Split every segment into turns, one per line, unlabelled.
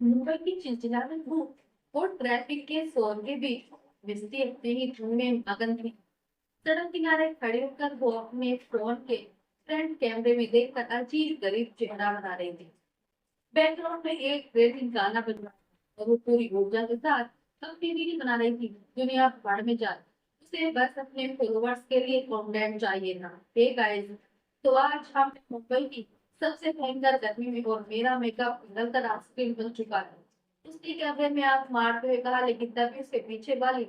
मुंबई की चिलचिलाती धूप और ट्रैफिक के शोर के बीच बिजली अपने ही धुन में मगन थी। सड़क किनारे खड़े होकर वो अपने फोन के फ्रंट कैमरे में देखकर अजीब गरीब चेहरा बना रही थी। बैकग्राउंड में एक ट्रेन गाना बज रहा था और वो पूरी ऊर्जा के साथ अपनी रील बना रही थी। दुनिया भर में जाए, उसे बस अपने फॉलोअर्स के लिए कंटेंट चाहिए था। हे गाइस, तो आज हम मुंबई की सबसे भयंकर गर्मी में और मेरा मेकअप निरंतर आइसक्रीम बन चुका है। उसके कैमरे में आंख मारते हुए कहा, लेकिन तभी उसके पीछे वाली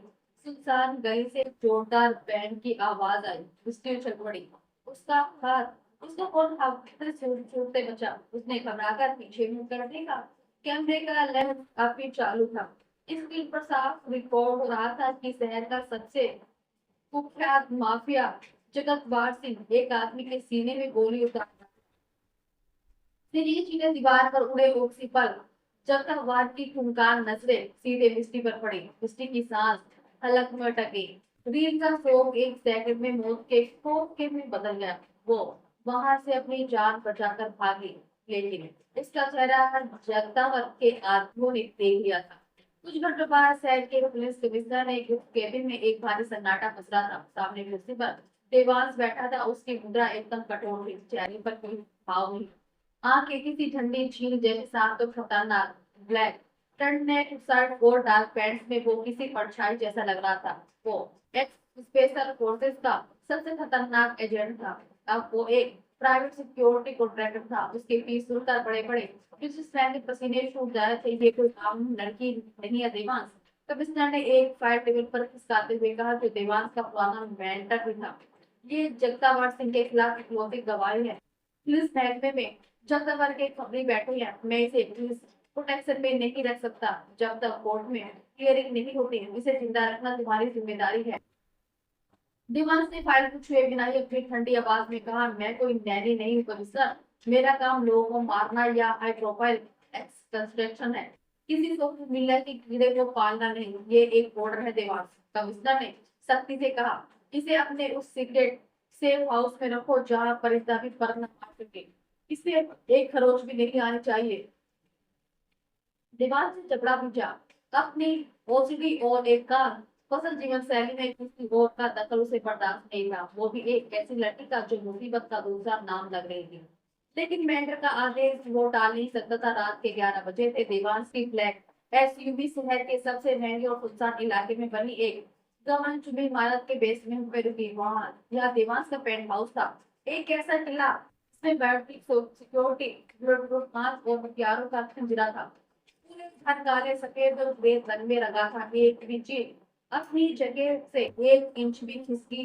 सुनसान गली से जोरदार बैंड की आवाज आई। उसकी उछल पड़ी। उसका हाथ उसका फोन हवा से छूटते बचा। उसने घबराकर पीछे मुंह कर देखा। कैमरे का लेंस काफी चालू था। स्क्रीन पर साफ रिकॉर्ड हो रहा था कि शहर का सबसे कुख्यात माफिया जगतवार सिंह एक आदमी के सीने में गोली उतार सीधी चीजें दीवार पर उड़े उसी पल जब तक वार की खूंखार नजरें सीधे मिस्टी पर पड़ी। मिस्टी की सांस हलक में अटकी। रील का शोक एक सेकंड में मौत के खौफ के में बदल गया। वो वहां से अपनी जान बचाकर भागी, लेकिन इसका चेहरा जगता वर्ग के आदमियों ने देख लिया था। कुछ घंटों बाद शहर के पुलिस कमिश्नर ने केबिन में एक भारी सन्नाटा पसरा था। सामने कुर्सी पर देवांश बैठा था। उसकी मुद्रा एकदम कठोर थी। चेहरे पर कोई भाव नहीं। आंखें किसी ठंडी झील जैसे साफ तो खतरनाक। ब्लैक टर्टनेक शर्ट और डार्क पैंट्स में वो किसी परछाई जैसा लग रहा था। वो एक्स स्पेशल फोर्सेस का सबसे खतरनाक एजेंट था। अब वो एक प्राइवेट सिक्योरिटी कॉन्ट्रैक्टर था। उसके पीस सुनकर बड़े बड़े बिजनेसमैन के पसीने छूट जा रहे थे। ये कोई आम लड़की नहीं है देवांश। कमिश्नर ने एक फायर टेबल पर खिसकाते हुए कहा, जो देवांश का पुराना मेंटर भी था। ये जगतावार सिंह के खिलाफ इकलौती गवाही है। पुलिस महकमे में जब तक वर्ग एक खबरी बैठे हैं, मैं इसे पुलिस प्रोटेक्शन में नहीं रख सकता। जब तक कोर्ट में हियरिंग नहीं होती, इसे जिंदा रखना तुम्हारी जिम्मेदारी है। दिमाग से फाइल को छुए बिना ही अपनी ठंडी आवाज में कहा, मैं कोई नैनी नहीं हूँ कमिश्नर। मेरा काम लोगों को मारना या हाई प्रोफाइल एक्स कंस्ट्रक्शन है। किसी सोशल मीडिया की कीड़े को पालना नहीं। ये एक ऑर्डर है देवांश। कमिश्नर ने सख्ती से कहा, इसे अपने उस सीक्रेट सेफ हाउस में रखो जहां परिंदा भी पर न आ सके। इसे एक खरोच भी नहीं आनी चाहिए। दीवार से जबड़ा पूछा, अपनी ओसीडी और एक का फसल जीवन शैली में किसी और का दखल उसे बर्दाश्त नहीं था। वो भी एक ऐसी लड़की का जो मुसीबत का दूसरा नाम लग रही थी। लेकिन मेंढर का आदेश वो टाल नहीं सकता था। रात के 11 बजे थे। देवांश की फ्लैट एसयूवी शहर के सबसे महंगे और सुनसान इलाके में बनी एक गगन चुंबी इमारत के बेसमेंट में रुकी। वहां यह देवांश का पेंट हाउस था। एक ऐसा टिला इसमें बैटरी सिक्योरिटी बुलेट मास्क और हथियारों का खंजरा था। पूरे घर काले सफेद और ग्रे रंग में रंगा था। एक भी चीज अपनी जगह से 1 इंच भी खिसकी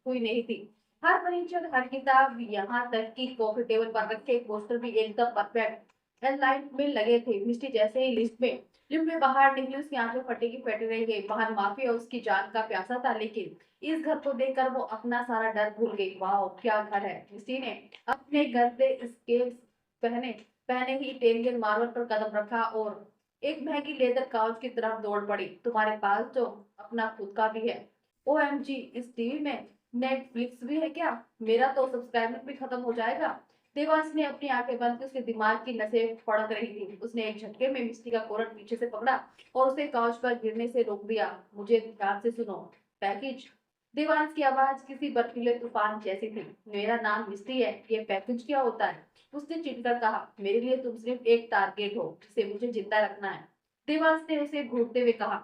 हुई नहीं थी। हर फर्नीचर, हर किताब, यहाँ तक कि कॉफी टेबल पर रखे पोस्टर भी एकदम परफेक्ट लाइन में लगे थे। मिस्टी जैसे ही लिफ्ट में बाहर निकली, उसकी आंखें फटी की फटी रह गई। बाहर माफिया उसकी जान का प्यासा था, लेकिन इस घर को देखकर वो अपना सारा डर भूल गई। वाह, क्या घर है। मिस्टी ने अपने घर पे स्केल्स पहने पहने ही इटालियन मार्बल पर कदम रखा और एक महंगी लेदर काउच की तरफ दौड़ पड़ी। तुम्हारे पास तो अपना खुद का भी है। ओएमजी, इस टीवी में नेटफ्लिक्स भी है क्या? मेरा तो सब्सक्राइबर भी खत्म हो जाएगा। देवांश ने अपनी आंखें बंद की। उसके दिमाग की नसें फड़क रही थी। उसने एक झटके में मिस्टी का कोरट पीछे से पकड़ा और उसे काउच पर गिरने से रोक दिया। मुझे ध्यान से सुनो। पैकेज। देवांश की आवाज किसी बर्फीले तूफान जैसी थी। मेरा नाम मिस्टी है। ये पैकेज क्या होता है? उसने चिढ़कर कहा, मेरे लिए तुम सिर्फ एक टारगेट हो जिसे मुझे जिंदा रखना है। देवांश ने उसे घूरते हुए कहा,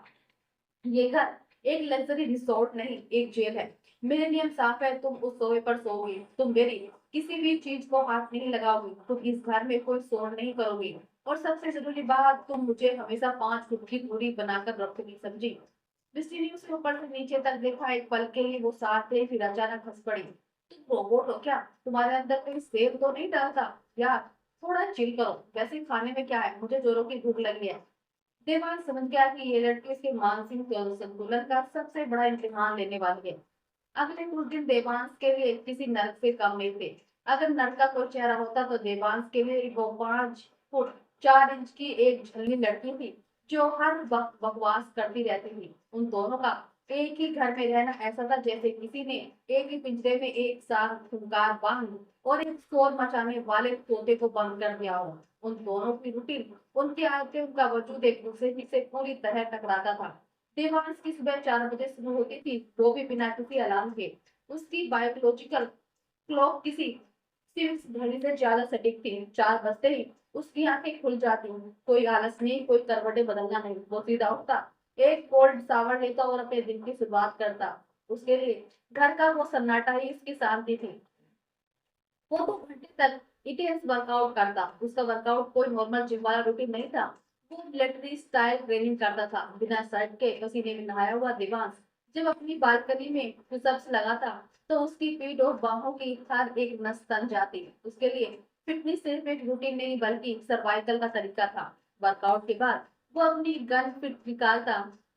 ये घर एक लग्जरी रिसोर्ट नहीं, एक जेल है। मेरे नियम साफ है। तुम उस सोफे पर सोओगे। तुम मेरी किसी भी चीज को हाथ नहीं लगाओगे। तुम इस घर में कोई शोर नहीं करोगे। और सबसे जरूरी बात, तुम मुझे हमेशा 5 फुट की दूरी बनाकर रखोगी, समझी? मिस्टी ने उसे ऊपर से नीचे तक देखा। एक पल के लिए वो साथ थे, फिर अचानक हंस पड़ी। तुम रोबोट हो क्या? तुम्हारे अंदर कोई सेब तो नहीं डालता यार? थोड़ा चिल करो। वैसे खाने में क्या है? मुझे जोरों की भूख लगी है। देवांश समझ गया कि ये लड़की उसके मानसिक संतुलन का सबसे बड़ा इम्तिहान लेने वाली है। अगले कुछ दिन देवांश के लिए किसी नर्क से कम नहीं थे। अगर नर्क का कोई चेहरा होता तो देवांश के लिए वो 5 फुट 4 इंच की एक झल्ली लड़की थी, जो हर वक्त बकवास करती रहती थी। उन दोनों का एक ही घर में रहना ऐसा था जैसे किसी ने एक ही पिंजरे में एक साथ खूंखार बांध और एक शोर मचाने वाले तोते को बंद कर दिया हो। उन दोनों की रूटीन, उनकी आदतें, उनका वजूद एक दूसरे से पूरी तरह टकराता था। देवांश की सुबह 4 बजे शुरू होती थी, वो भी बिना किसी अलार्म के। उसकी बायोलॉजिकल क्लॉक किसी सिविक्स घड़ी से ज्यादा सटीक थी। 4 बजते ही उसकी आंखें खुल जाती। कोई आलस नहीं, कोई करवटें बदलना नहीं, वो सीधा उठता, एक कोल्ड शावर लेता और अपने दिन की शुरुआत करता। उसके लिए घर का वो सन्नाटा ही इसकी शांति थी। वो 2 घंटे तक इंटेंस वर्कआउट करता। उसका वर्कआउट कोई नॉर्मल जिम वाला रूटीन नहीं था। वो मिलिट्री स्टाइल ट्रेनिंग करता था। बिना शर्ट के पसीने में नहाया हुआ देवांश जब अपनी बालकनी में पुशअप्स लगाता तो उसकी पीठ और बाहों की हर एक नस तन जाती। उसके लिए फिटनेस सिर्फ एक रूटीन नहीं बल्कि सर्वाइवल का तरीका था। वर्कआउट के बाद वो अपनी गन फिट निकालता,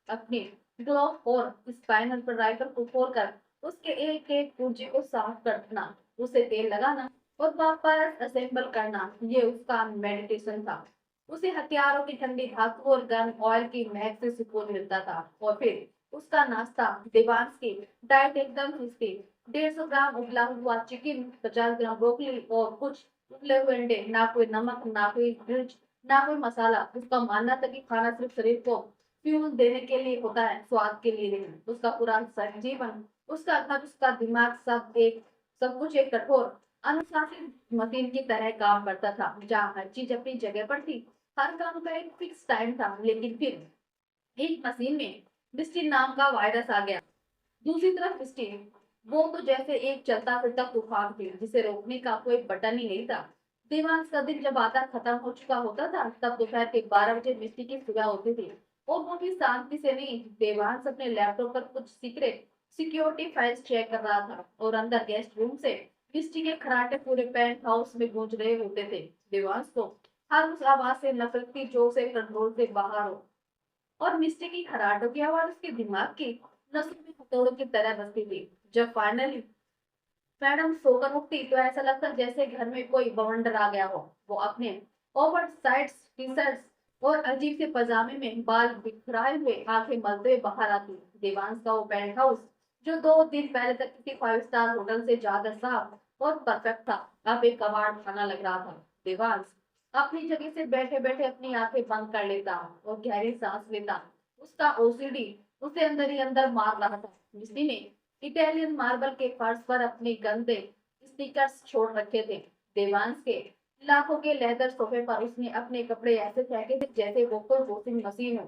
अपने ग्लोव और स्पाइनल पर राइफल को खोलकर उसके एक एक पुर्जे को साफ करना, उसे तेल लगाना और वापस असेंबल करना, ये उसका मेडिटेशन था। उसे हथियारों की ठंडी धातु और गन ऑयल की महक से सुकून मिलता था। और फिर उसका नाश्ता, देवांश की डाइट एकदम हिस्से, 150 ग्राम उबला हुआ चिकन, 50 ग्राम ब्रोकली और कुछ उबले हुए अंडे। ना कोई नमक, ना कोई मिर्च, ना कोई मसाला। उसका मानना था कि खाना सिर्फ शरीर को फ्यूल देने के लिए होता है, स्वाद के लिए नहीं। उसका पूरा जीवन, उसका घर, उसका दिमाग, सब कुछ एक कठोर अनुशासित मशीन की तरह काम करता था, जहाँ हर चीज अपनी जगह पर थी। हर काम का एक फिक्स टाइम था। लेकिन फिर एक मशीन में मिस्टी नाम का वायरस आ गया। दूसरी तरफ मिस्टी, वो तो जैसे एक चलता फिरता तूफान थी जिसे रोकने का कोई बटन ही नहीं था। देवांश का दिन जब आधा खत्म हो चुका होता था तब दोपहर के 12 बजे मिस्टी की सुबह होती थी। और वो भी शांति से नहीं। देवांश अपने लैपटॉप पर कुछ सीक्रेट सिक्योरिटी फाइल्स चेक कर रहा था और अंदर गेस्ट रूम से मिस्टी के खराटे पूरे पेंट हाउस में गूंज रहे होते थे। देवांश को हर उस आवाज से नफरत थी जो उसे कंट्रोल से बाहर हो। और मिस्टी की खराटों की आवाज उसके दिमाग की नसों में हथौड़ों की तरह बसती थी। जब फाइनली मैडम सोकर उठती तो ऐसा लगता जैसे घर में कोई बवंडर आ गया हो। वो अपने ओवर साइज टी शर्ट्स और अजीब से पजामे में बाल बिखराए हुए आंखें मलते हुए बाहर आती। देवांश का वो पेंट हाउस जो 2 दिन पहले तक किसी 5 स्टार होटल से ज्यादा साफ और परफेक्ट था, अब एक कबाड़ खाना लग रहा था। देवांश अपनी जगह से बैठे बैठे अपनी आंखें बंद कर लेता और गहरी सांस लेता। उसका ओसीडी उसे अंदर ही अंदर मार रहा था। मिस्टी ने इटालियन मार्बल के फर्श पर अपने गंदे स्टिकर्स छोड़ रखे थे। देवांश के लाखों के लेदर सोफे पर उसने अपने कपड़े ऐसे फेंके थे जैसे वो कोई वॉशिंग मशीन हो।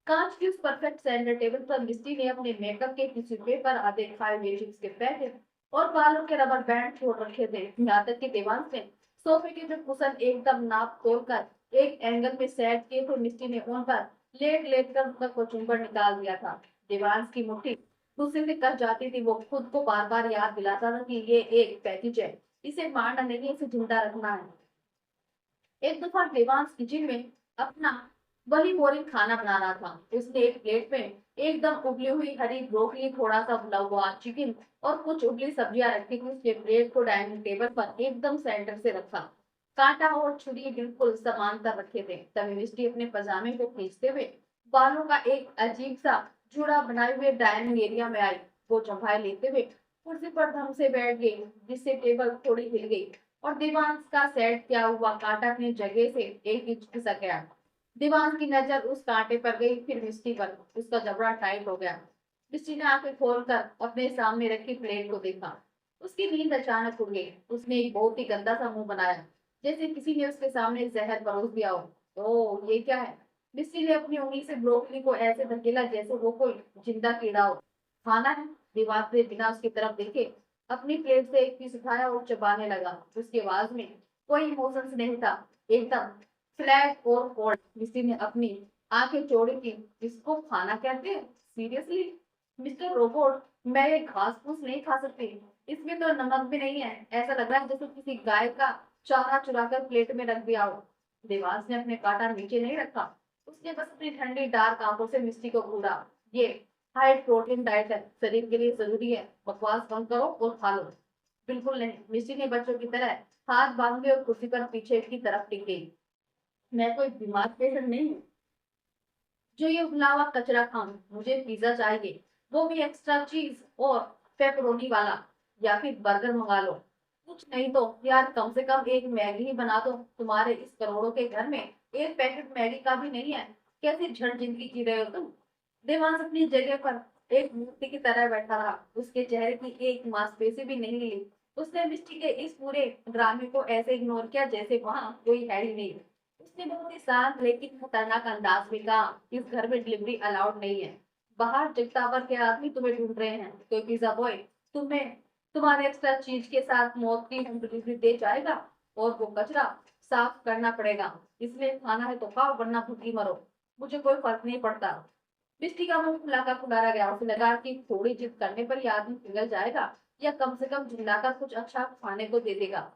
कांच की उस परफेक्ट सेंटर टेबल पर मिस्टी ने अपने मेकअप के टिश्यू पेपर, आधे खाए हुए चिप्स के पैकेट और बालों के रबर बैंड छोड़ रखे थे। यहाँ तक कि देवांश ने सोफे के जो कुशन एकदम नाप तोड़कर एक एंगल में सेट किए थे, मिस्टी ने उन पर लेट लेट कर उनका कोचुम्बर निकाल दिया था। देवांश की मुट्ठी गुस्से से कस जाती थी। वो खुद को बार बार याद दिलाता था कि ये एक पैकेज है, इसे मारना नहीं, इसे जिंदा रखना है। एक दफा देवांश किचन में अपना वही बोरिंग खाना बना रहा था। उसने एक प्लेट में एकदम उबली हुई हरी ब्रोकली, थोड़ा सा उबला हुआ चिकन और कुछ उबली सब्जियां रखी थी। उसने प्लेट को डाइनिंग टेबल पर एकदम सेंटर से रखा, कांटा और छुरी बिल्कुल समांतर रखे थे। तभी मिस्टी अपने पजामे को खींचते हुए बालों का एक अजीब सा जुड़ा बनाए हुए डाइनिंग एरिया में आई। वो चौपाई लेते हुए कुर्सी पर धम से बैठ गई, जिससे टेबल थोड़ी हिल गई और दीवान का सेट किया हुआ कांटा अपनी जगह से 1 इंच खिसक गया। दीवान की नजर उस कांटे पर गई, फिर मिस्टी पर। उसका जबड़ा टाइट हो गया। मिस्टी ने आंखें खोलकर अपने सामने रखी प्लेट को देखा। उसकी नींद अचानक उड़ गई। उसने एक बहुत ही गंदा सा मुंह बनाया, जैसे किसी ने उसके सामने जहर परोस दिया हो। ओह, ये क्या है? मिस्टी ने अपनी उंगली से ब्रोकली को ऐसे धकेला जैसे वो कोई जिंदा कीड़ा हो। खाना है? दीवार से बिना उसकी तरफ देखे अपनी प्लेट से एक पीस उठाया और चबाने लगा। उसकी आवाज में कोई इमोशंस नहीं था, एकदम फ्लैट और कोल्ड। किसी ने अपनी आंखें चौड़ी की। इसको खाना कहते हैं? सीरियसली मिस्टर रोबोट, मैं ये घास फूस नहीं खा सकती। इसमें तो नमक भी नहीं है। ऐसा लग रहा है जैसे किसी गाय का चारा चुरा कर प्लेट में रख दिया हो। देवास ने अपने कांटा नीचे नहीं रखा। उसने बस अपनी ठंडी डार्क आंखों से मिस्टी को घूरा। ये हाई प्रोटीन डाइट है, शरीर के लिए जरूरी है, बकवास बंद करो और खा लो। बिल्कुल नहीं, मिस्टी ने बच्चों की तरह हाथ बांधे और कुर्सी पर पीछे की तरफ टिक गई। मैं कोई बीमार पेशेंट नहीं हूँ जो ये उबला हुआ कचरा खाऊं। मुझे पिज्जा चाहिए, वो भी एक्स्ट्रा चीज और पेपरोनी वाला, या फिर बर्गर मंगा लो। कुछ नहीं तो यार कम से कम एक मैगी ही बना दो, तुम्हारे इस करोड़ों के घर में एक पैकेट मैगी का भी नहीं है। कैसी झट जिंदगी जी रहे हो तुम। देवांश अपनी जगह पर एक मूर्ति की तरह बैठा रहा, उसके चेहरे की एक मांसपेशी भी नहीं हिली। उसने मिस्टी के इस पूरे ड्रामे को ऐसे इग्नोर किया जैसे वहां कोई है ही नहीं। उसने बहुत ही शांत लेकिन खतरनाक अंदाज में कहा, इस घर में डिलीवरी अलाउड नहीं है। बाहर जगतावर के आदमी तुम्हें ढूंढ रहे हैं, कोई पिज्जा बॉय तुम्हें तुम्हारे एक्स्ट्रा चीज के साथ मौत की होम डिलीवरी दे जाएगा, और वो कचरा साफ करना पड़ेगा। इसलिए खाना है तो खाओ, वरना भूखी मरो, मुझे कोई फर्क नहीं पड़ता। मिस्टी का मुंह फुलाकर गया। उसे लगा कि थोड़ी जिद करने पर ये आदमी पिघल जाएगा, या कम से कम झुंडाकर कुछ अच्छा खाने को दे देगा।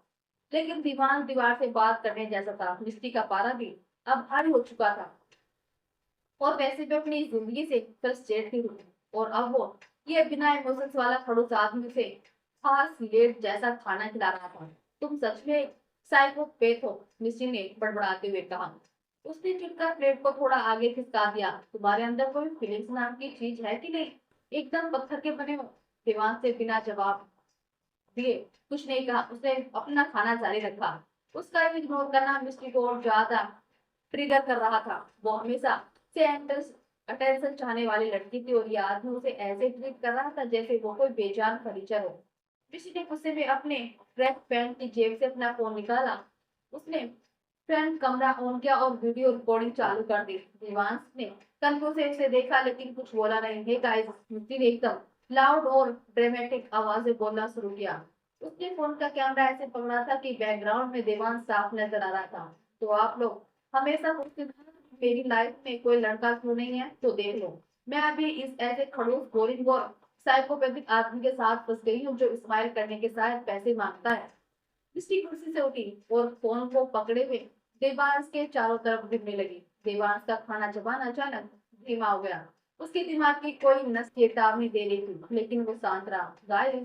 लेकिन दीवान दीवार से बात करने जैसा था। मिस्टी का पारा भी अब भारी हो चुका था, और वैसे भी अपनी जिंदगी से फ्रस्ट्रेट थी। और अब वो ये बिना इमोशंस वाला खड़ूस आदमी से खास लेट जैसा खाना खिला रहा था। तुम सच में साइकोपेथ हो, मिस्टी ने बड़बड़ाते हुए कहा। उसने चिढ़कर प्लेट को थोड़ा आगे खिसका दिया। तुम्हारे अंदर कोई फीलिंग्स नाम की चीज है कि नहीं? एकदम पत्थर के बने हो। दीवान से बिना जवाब दिए कुछ नहीं कहा, उसने अपना खाना जारी रखा। उसका इग्नोर करना मिस्टी को और ज्यादा ट्रिगर कर रहा था। वो हमेशा से अटेंशन चाहने वाली लड़की थी, और ये आदमी उसे ऐसे ट्रीट कर रहा था जैसे वो कोई बेजान फर्नीचर हो। किसी ने गुस्से में अपने ट्रैक पैंट की जेब से अपना फोन निकाला। उसने फ्रंट कमरा ऑन किया और वीडियो रिकॉर्डिंग चालू कर दी। देवांश ने कन्फो से उसे देखा लेकिन कुछ बोला नहीं। हे गाइस, मिट्टी ने एकदम लाउड और ड्रामेटिक आवाज से बोलना शुरू किया। उसने फोन का कैमरा ऐसे पकड़ा था कि बैकग्राउंड में देवांश साफ नजर आ रहा था। तो आप लोग हमेशा पूछते थे ना कि मेरी लाइफ में कोई लड़का क्यों नहीं है, तो देख लो, मैं अभी इस ऐसे खड़ूस बोरिंग और साइकोपैथिक आदमी के साथ फंस गई हूँ जो स्माइल करने के साथ पैसे मांगता है। मिस्टी कुर्सी से उठी और फोन को पकड़े हुए देवांश के चारों तरफ घूमने लगी। देवांश का खाना जबान अचानक धीमा हो गया। उसके दिमाग की कोई नस चेतावनी दे रही थी, लेकिन वो शांत रहा। गाइस,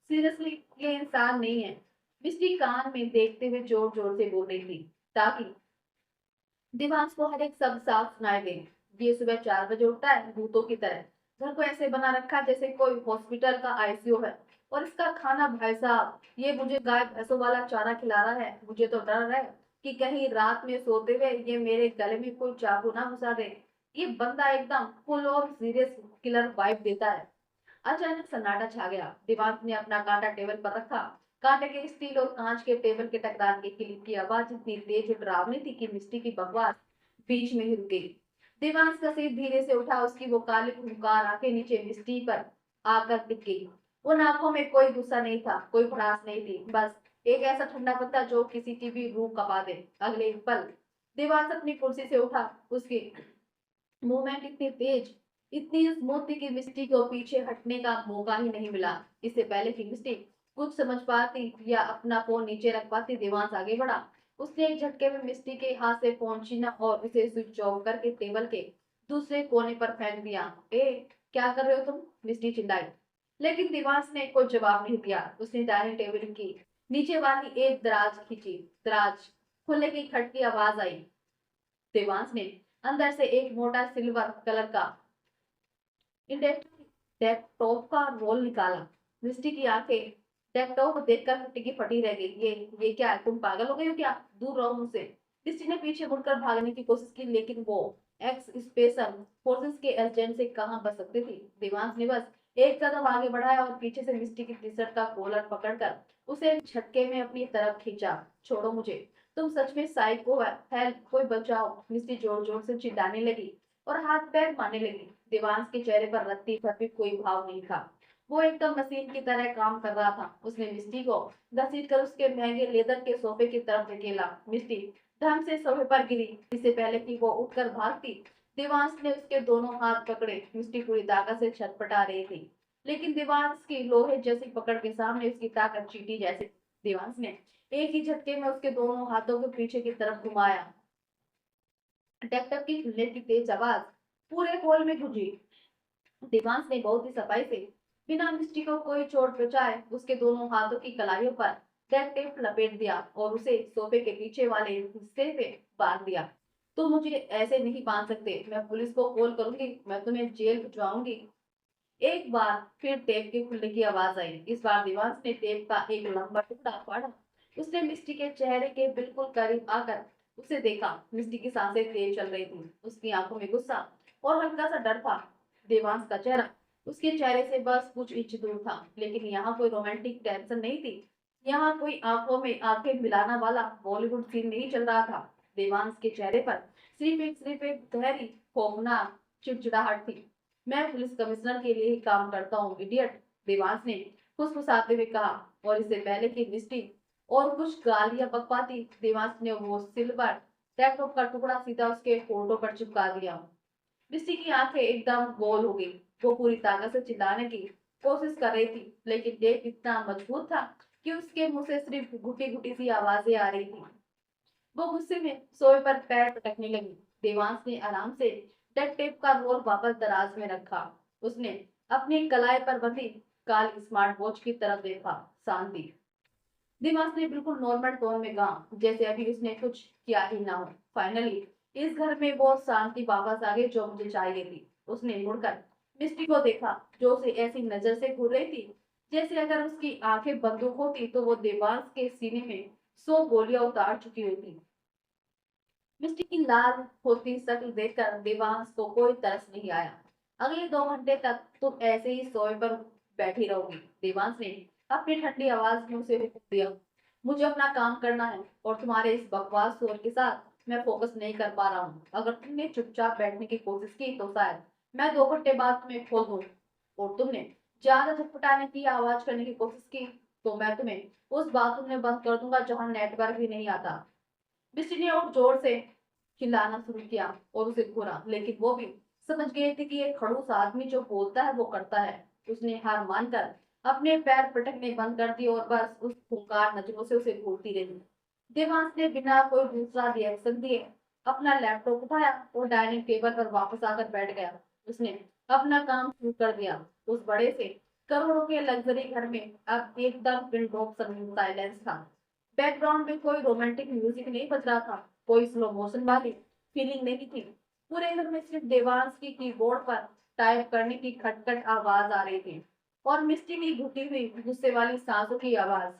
सीरियसली ये इंसान नहीं है, मिस्टी कान में देखते हुए जोर जोर से बोल रही थी, ताकि दिमाग को हर एक शब्द साफ सुनाई दे। ये सुबह 4 बजे उठता है भूतों की तरह। घर को ऐसे बना रखा है जैसे कोई हॉस्पिटल का आईसीयू है। और इसका खाना भाई साहब, ये मुझे गाय भैंसों वाला चारा खिला रहा है। मुझे तो डर है कि कहीं रात में सोते हुए ये मेरे गले में कोई चाकू ना घुसा दे। ये बंदा एकदम फुल और सीरियस किलर वाइब देता है। अचानक सन्नाटा छा गया। दिमाग ने अपना कांटा टेबल पर रखा। कांटे के स्टील और कांच के टेबल के टकराने की क्लिक की आवाज इतनी तेज और डरावनी थी कि मिस्टी की बकवास बीच में ही रुक गई। देवांश का सिर धीरे से उठा। उसकी वो काली खूंखार आंखें नीचे मिस्टी पर आकर टिक गई। उन आंखों में कोई गुस्सा नहीं था, कोई भड़ास नहीं थी, बस एक ऐसा ठंडा पत्ता जो किसी की भी रूह कपा दे। अगले पल देवांश अपनी कुर्सी से उठा। उसकी मूवमेंट इतनी तेज, इतनी स्मूथ थी कि मिस्टी को पीछे हटने का मौका ही नहीं मिला। इससे पहले कि मिस्टी कुछ समझ पाती या अपना फोन नीचे रख पाती, देवांश आगे बढ़ा। उसने एक झटके में मिस्टी के हाथ से फोन छीना और उसे स्विच ऑफ करके टेबल के दूसरे कोने पर फेंक दिया। ए, क्या कर रहे हो तुम? मिस्टी चिल्लाई। लेकिन देवांश ने कोई जवाब नहीं दिया। उसने डाइनिंग टेबल की नीचे वाली एक दराज खींची। दराज खुलने की खटकी आवाज आई। देवांश ने अंदर से एक मोटा सिल्वर कलर का डेस्कटॉप का रोल निकाला। मिस्टी की आंखें डेस्कटॉप को देखकर फटी की फटी रह गई। ये क्या है? तुम पागल हो गई हो क्या? दूर रहो मुझसे। मिस्टी ने पीछे मुड़कर भागने की कोशिश की, लेकिन वो एक्स स्पेशल फोर्सेस के एजेंट से कहां बच सकती थी। देवांश ने बस एक कदम आगे बढ़ाया और पीछे से मिस्टी की टी शर्ट का कॉलर पकड़कर उसे एक झटके में अपनी तरफ खींचा। छोड़ो मुझे, तुम सच में साइको है। हेल्प, कोई बचाओ। मिस्टी जोर जोर से चिल्लाने लगी और हाथ पैर मारने लगी। देवांश के चेहरे पर रत्ती भर भी कोई भाव नहीं था। वो एकदम मशीन की तरह काम कर रहा था। उसने मिस्टी को घसीट कर उसके महंगे लेदर के सोफे की तरफ धकेला। मिस्टी धम से सोफे पर गिरी। इससे पहले कि वो उठकर भागती, देवांश ने उसके दोनों हाथ पकड़े। मिस्टी पूरी ताकत से छटपटा रही थी, लेकिन देवांश की लोहे जैसी पकड़ के सामने उसकी ताकत चीटी जैसे। देवांश ने एक ही झटके में उसके दोनों हाथों को पीछे की तरफ घुमाया। ट्रैक्टर की खुलने की तेज आवाज पूरे हॉल में गूंजी। देवांश ने बहुत ही सफाई से बिना मिस्टी को कोई चोट पहुंचाए उसके दोनों हाथों की कलाइयों पर डक्ट टेप लपेट दिया और उसे सोफे के पीछे वाले हिस्से से बांध दिया। तुम मुझे ऐसे नहीं बांध सकते, मैं पुलिस को कॉल करूंगी, मैं तुम्हें जेल भिजवाऊंगी। एक बार फिर टेप के खुलने की आवाज आई। इस बार देवांश ने टेप का एक लंबा टुकड़ा फाड़ा। उसने मिस्टी के चेहरे के बिल्कुल करीब आकर उसे देखा। मिस्टी की सांसें तेज चल रही थी। उसकी आंखों में गुस्सा और हल्का सा डर था। देवांश का चेहरा उसके चेहरे से बस कुछ इंच दूर था, लेकिन यहाँ कोई रोमांटिक टेंशन नहीं थी। यहाँ कोई आंखों में आंखें मिलाना वाला बॉलीवुड सीन नहीं चल रहा था। देवांश के चेहरे पर सिर्फ एक गहरी खौफनाक चिड़चिड़ाहट थी। मैं पुलिस कमिश्नर के लिए ही काम करता हूँ, इडियट, देवांश ने फुसफुसाते हुए कहा। और इससे पहले कि मिस्टी और कुछ गालियां बक पाती, देवांश ने वो सिल्वर लैपटॉप का टुकड़ा सीधा उसके फोटो पर चिपका दिया। मिस्टी की आंखें एकदम गोल हो गई। वो पूरी ताकत से चिल्लाने की कोशिश कर रही थी, लेकिन टेप इतना मजबूत था कि उसके मुंह से सिर्फ घुटी घुटी सी आवाजें आ रही थी। वो गुस्से में सोए पर पैर पटकने लगी। देवांश ने आराम से डक टेप का रोल वापस दराज में रखा। उसने अपनी कलाई पर बंधी काली स्मार्ट वॉच की तरफ देखा। शांति। देवांश ने बिल्कुल नॉर्मल टोन में कहा, जैसे अभी उसने कुछ किया ही ना हो। फाइनली इस घर में वो शांति वापस आ गई जो मुझे चाहिए थी। उसने मुड़कर मिस्टी को देखा, जो उसे ऐसी नजर से घूर रही थी जैसे अगर उसकी आंखें बंदूक होती तो वो देवांश के सीने में 100 गोलियां उतार चुकी होती। मिस्टी की लाल होती शक्ल देखकर देवांश को कोई तरस नहीं आया। अगले 2 घंटे तक तुम ऐसे ही सोए पर बैठी रहोगी, देवांश ने अपनी ठंडी आवाज में उसे हुक्म दिया। मुझे अपना काम करना है और तुम्हारे इस बकवास शोर के साथ मैं फोकस नहीं कर पा रहा हूँ। अगर तुमने चुपचाप बैठने की कोशिश की तो शायद मैं 2 घंटे बाद तुम्हें खोल दूँ, और तुमने ज्यादा झटपटाने की आवाज करने की कोशिश की तो मैं तुम्हें उस बाथरूम में बंद कर दूंगा जहाँ नेटवर्क भी नहीं आता। मिस्टी ने और जोर से चिल्लाना शुरू किया और उसे घूरा, लेकिन वो भी समझ गए थे कि एक खड़ूस आदमी जो बोलता है वो करता है। उसने हार मानकर अपने पैर पटकने बंद कर दिए और बस उस खूंखार नजरों से उसे घूरती रही। देवांश ने बिना कोई दूसरा रिएक्शन दिए अपना लैपटॉप उठाया और डाइनिंग टेबल पर वापस आकर बैठ गया। उसने अपना काम शुरू कर दिया। उस बड़े से करोड़ों के लग्जरी घर में अब एकदम पिन ड्रॉप साइलेंस था। बैकग्राउंड में कोई रोमांटिक म्यूजिक नहीं बज रहा था, कोई स्लो मोशन वाली फीलिंग नहीं थी। पूरे घर में सिर्फ देवांश की कीबोर्ड पर टाइप करने की खटखट आवाज आ रही थी और मिस्टी की घुटी हुई गुस्से वाली सांसों की आवाज।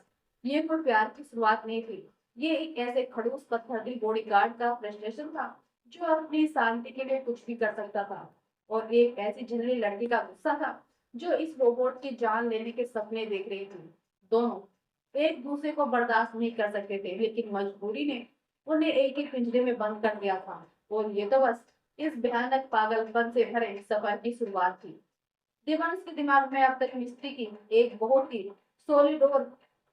ये कोई प्यार की शुरुआत नहीं थी। ये एक ऐसे खड़ूस पत्थर बॉडी गार्ड का फ्रस्ट्रेशन था जो अपनी शांति के लिए कुछ भी कर सकता था, और एक ऐसी झिल्ली लड़की का गुस्सा था जो इस रोबोट की जान लेने के सपने देख रही थी। दोनों एक दूसरे को बर्दाश्त नहीं कर सकते थे, लेकिन मजबूरी ने उन्हें एक ही पिंजरे में बंद कर दिया था। और ये तो बस इस भयानक पागलपन से भरे सफर की शुरुआत थी। देवांश के दिमाग में अब तक मिस्त्री की एक बहुत ही सॉलिड और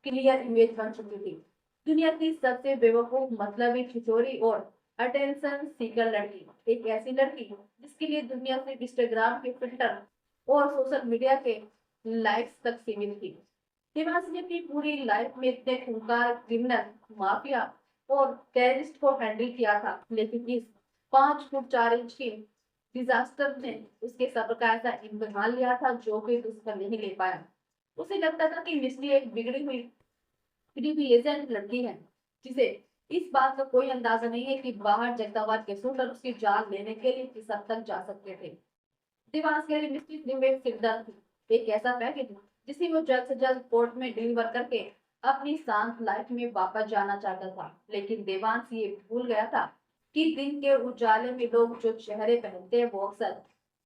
क्लियर इमेज बन चुकी थी। दुनिया की सबसे बेवकूफ, मतलबी, छिछोरी और अटेंशन सीकर लड़की। एक ऐसी लड़की जिसके लिए दुनिया सिर्फ इंस्टाग्राम के फिल्टर और सोशल मीडिया के लाइक्स तक सीमित थी। देवांश ने अपनी पूरी लाइफ में इतने खूंखार क्रिमिनल, माफिया और टेररिस्ट को हैंडल किया था, लेकिन इस 5 फुट 4 इंच की डिजास्टर ने उसके सब्र का ऐसा इम्तिहान लिया था जो कोई दूसरा नहीं ले पाया। उसे लगता था कि मिस्री एक बिगड़ी हुई एजेंट लड़की है, जिसे इस बात का कोई अंदाजा नहीं है कि बाहर जगदाबाद के शूटर उसकी जान लेने के लिए किस हद तक जा सकते थे। देवांश के लिए निश्चित ही में सिरदर्द थी, एक ऐसा पैकेज जिसे वो जल्द से जल्द कोर्ट में डिलीवर करके अपनी शांत लाइफ में वापस जाना चाहता था। लेकिन देवांश ये भूल गया था कि दिन के उजाले में लोग जो चेहरे पहनते हैं वो अक्सर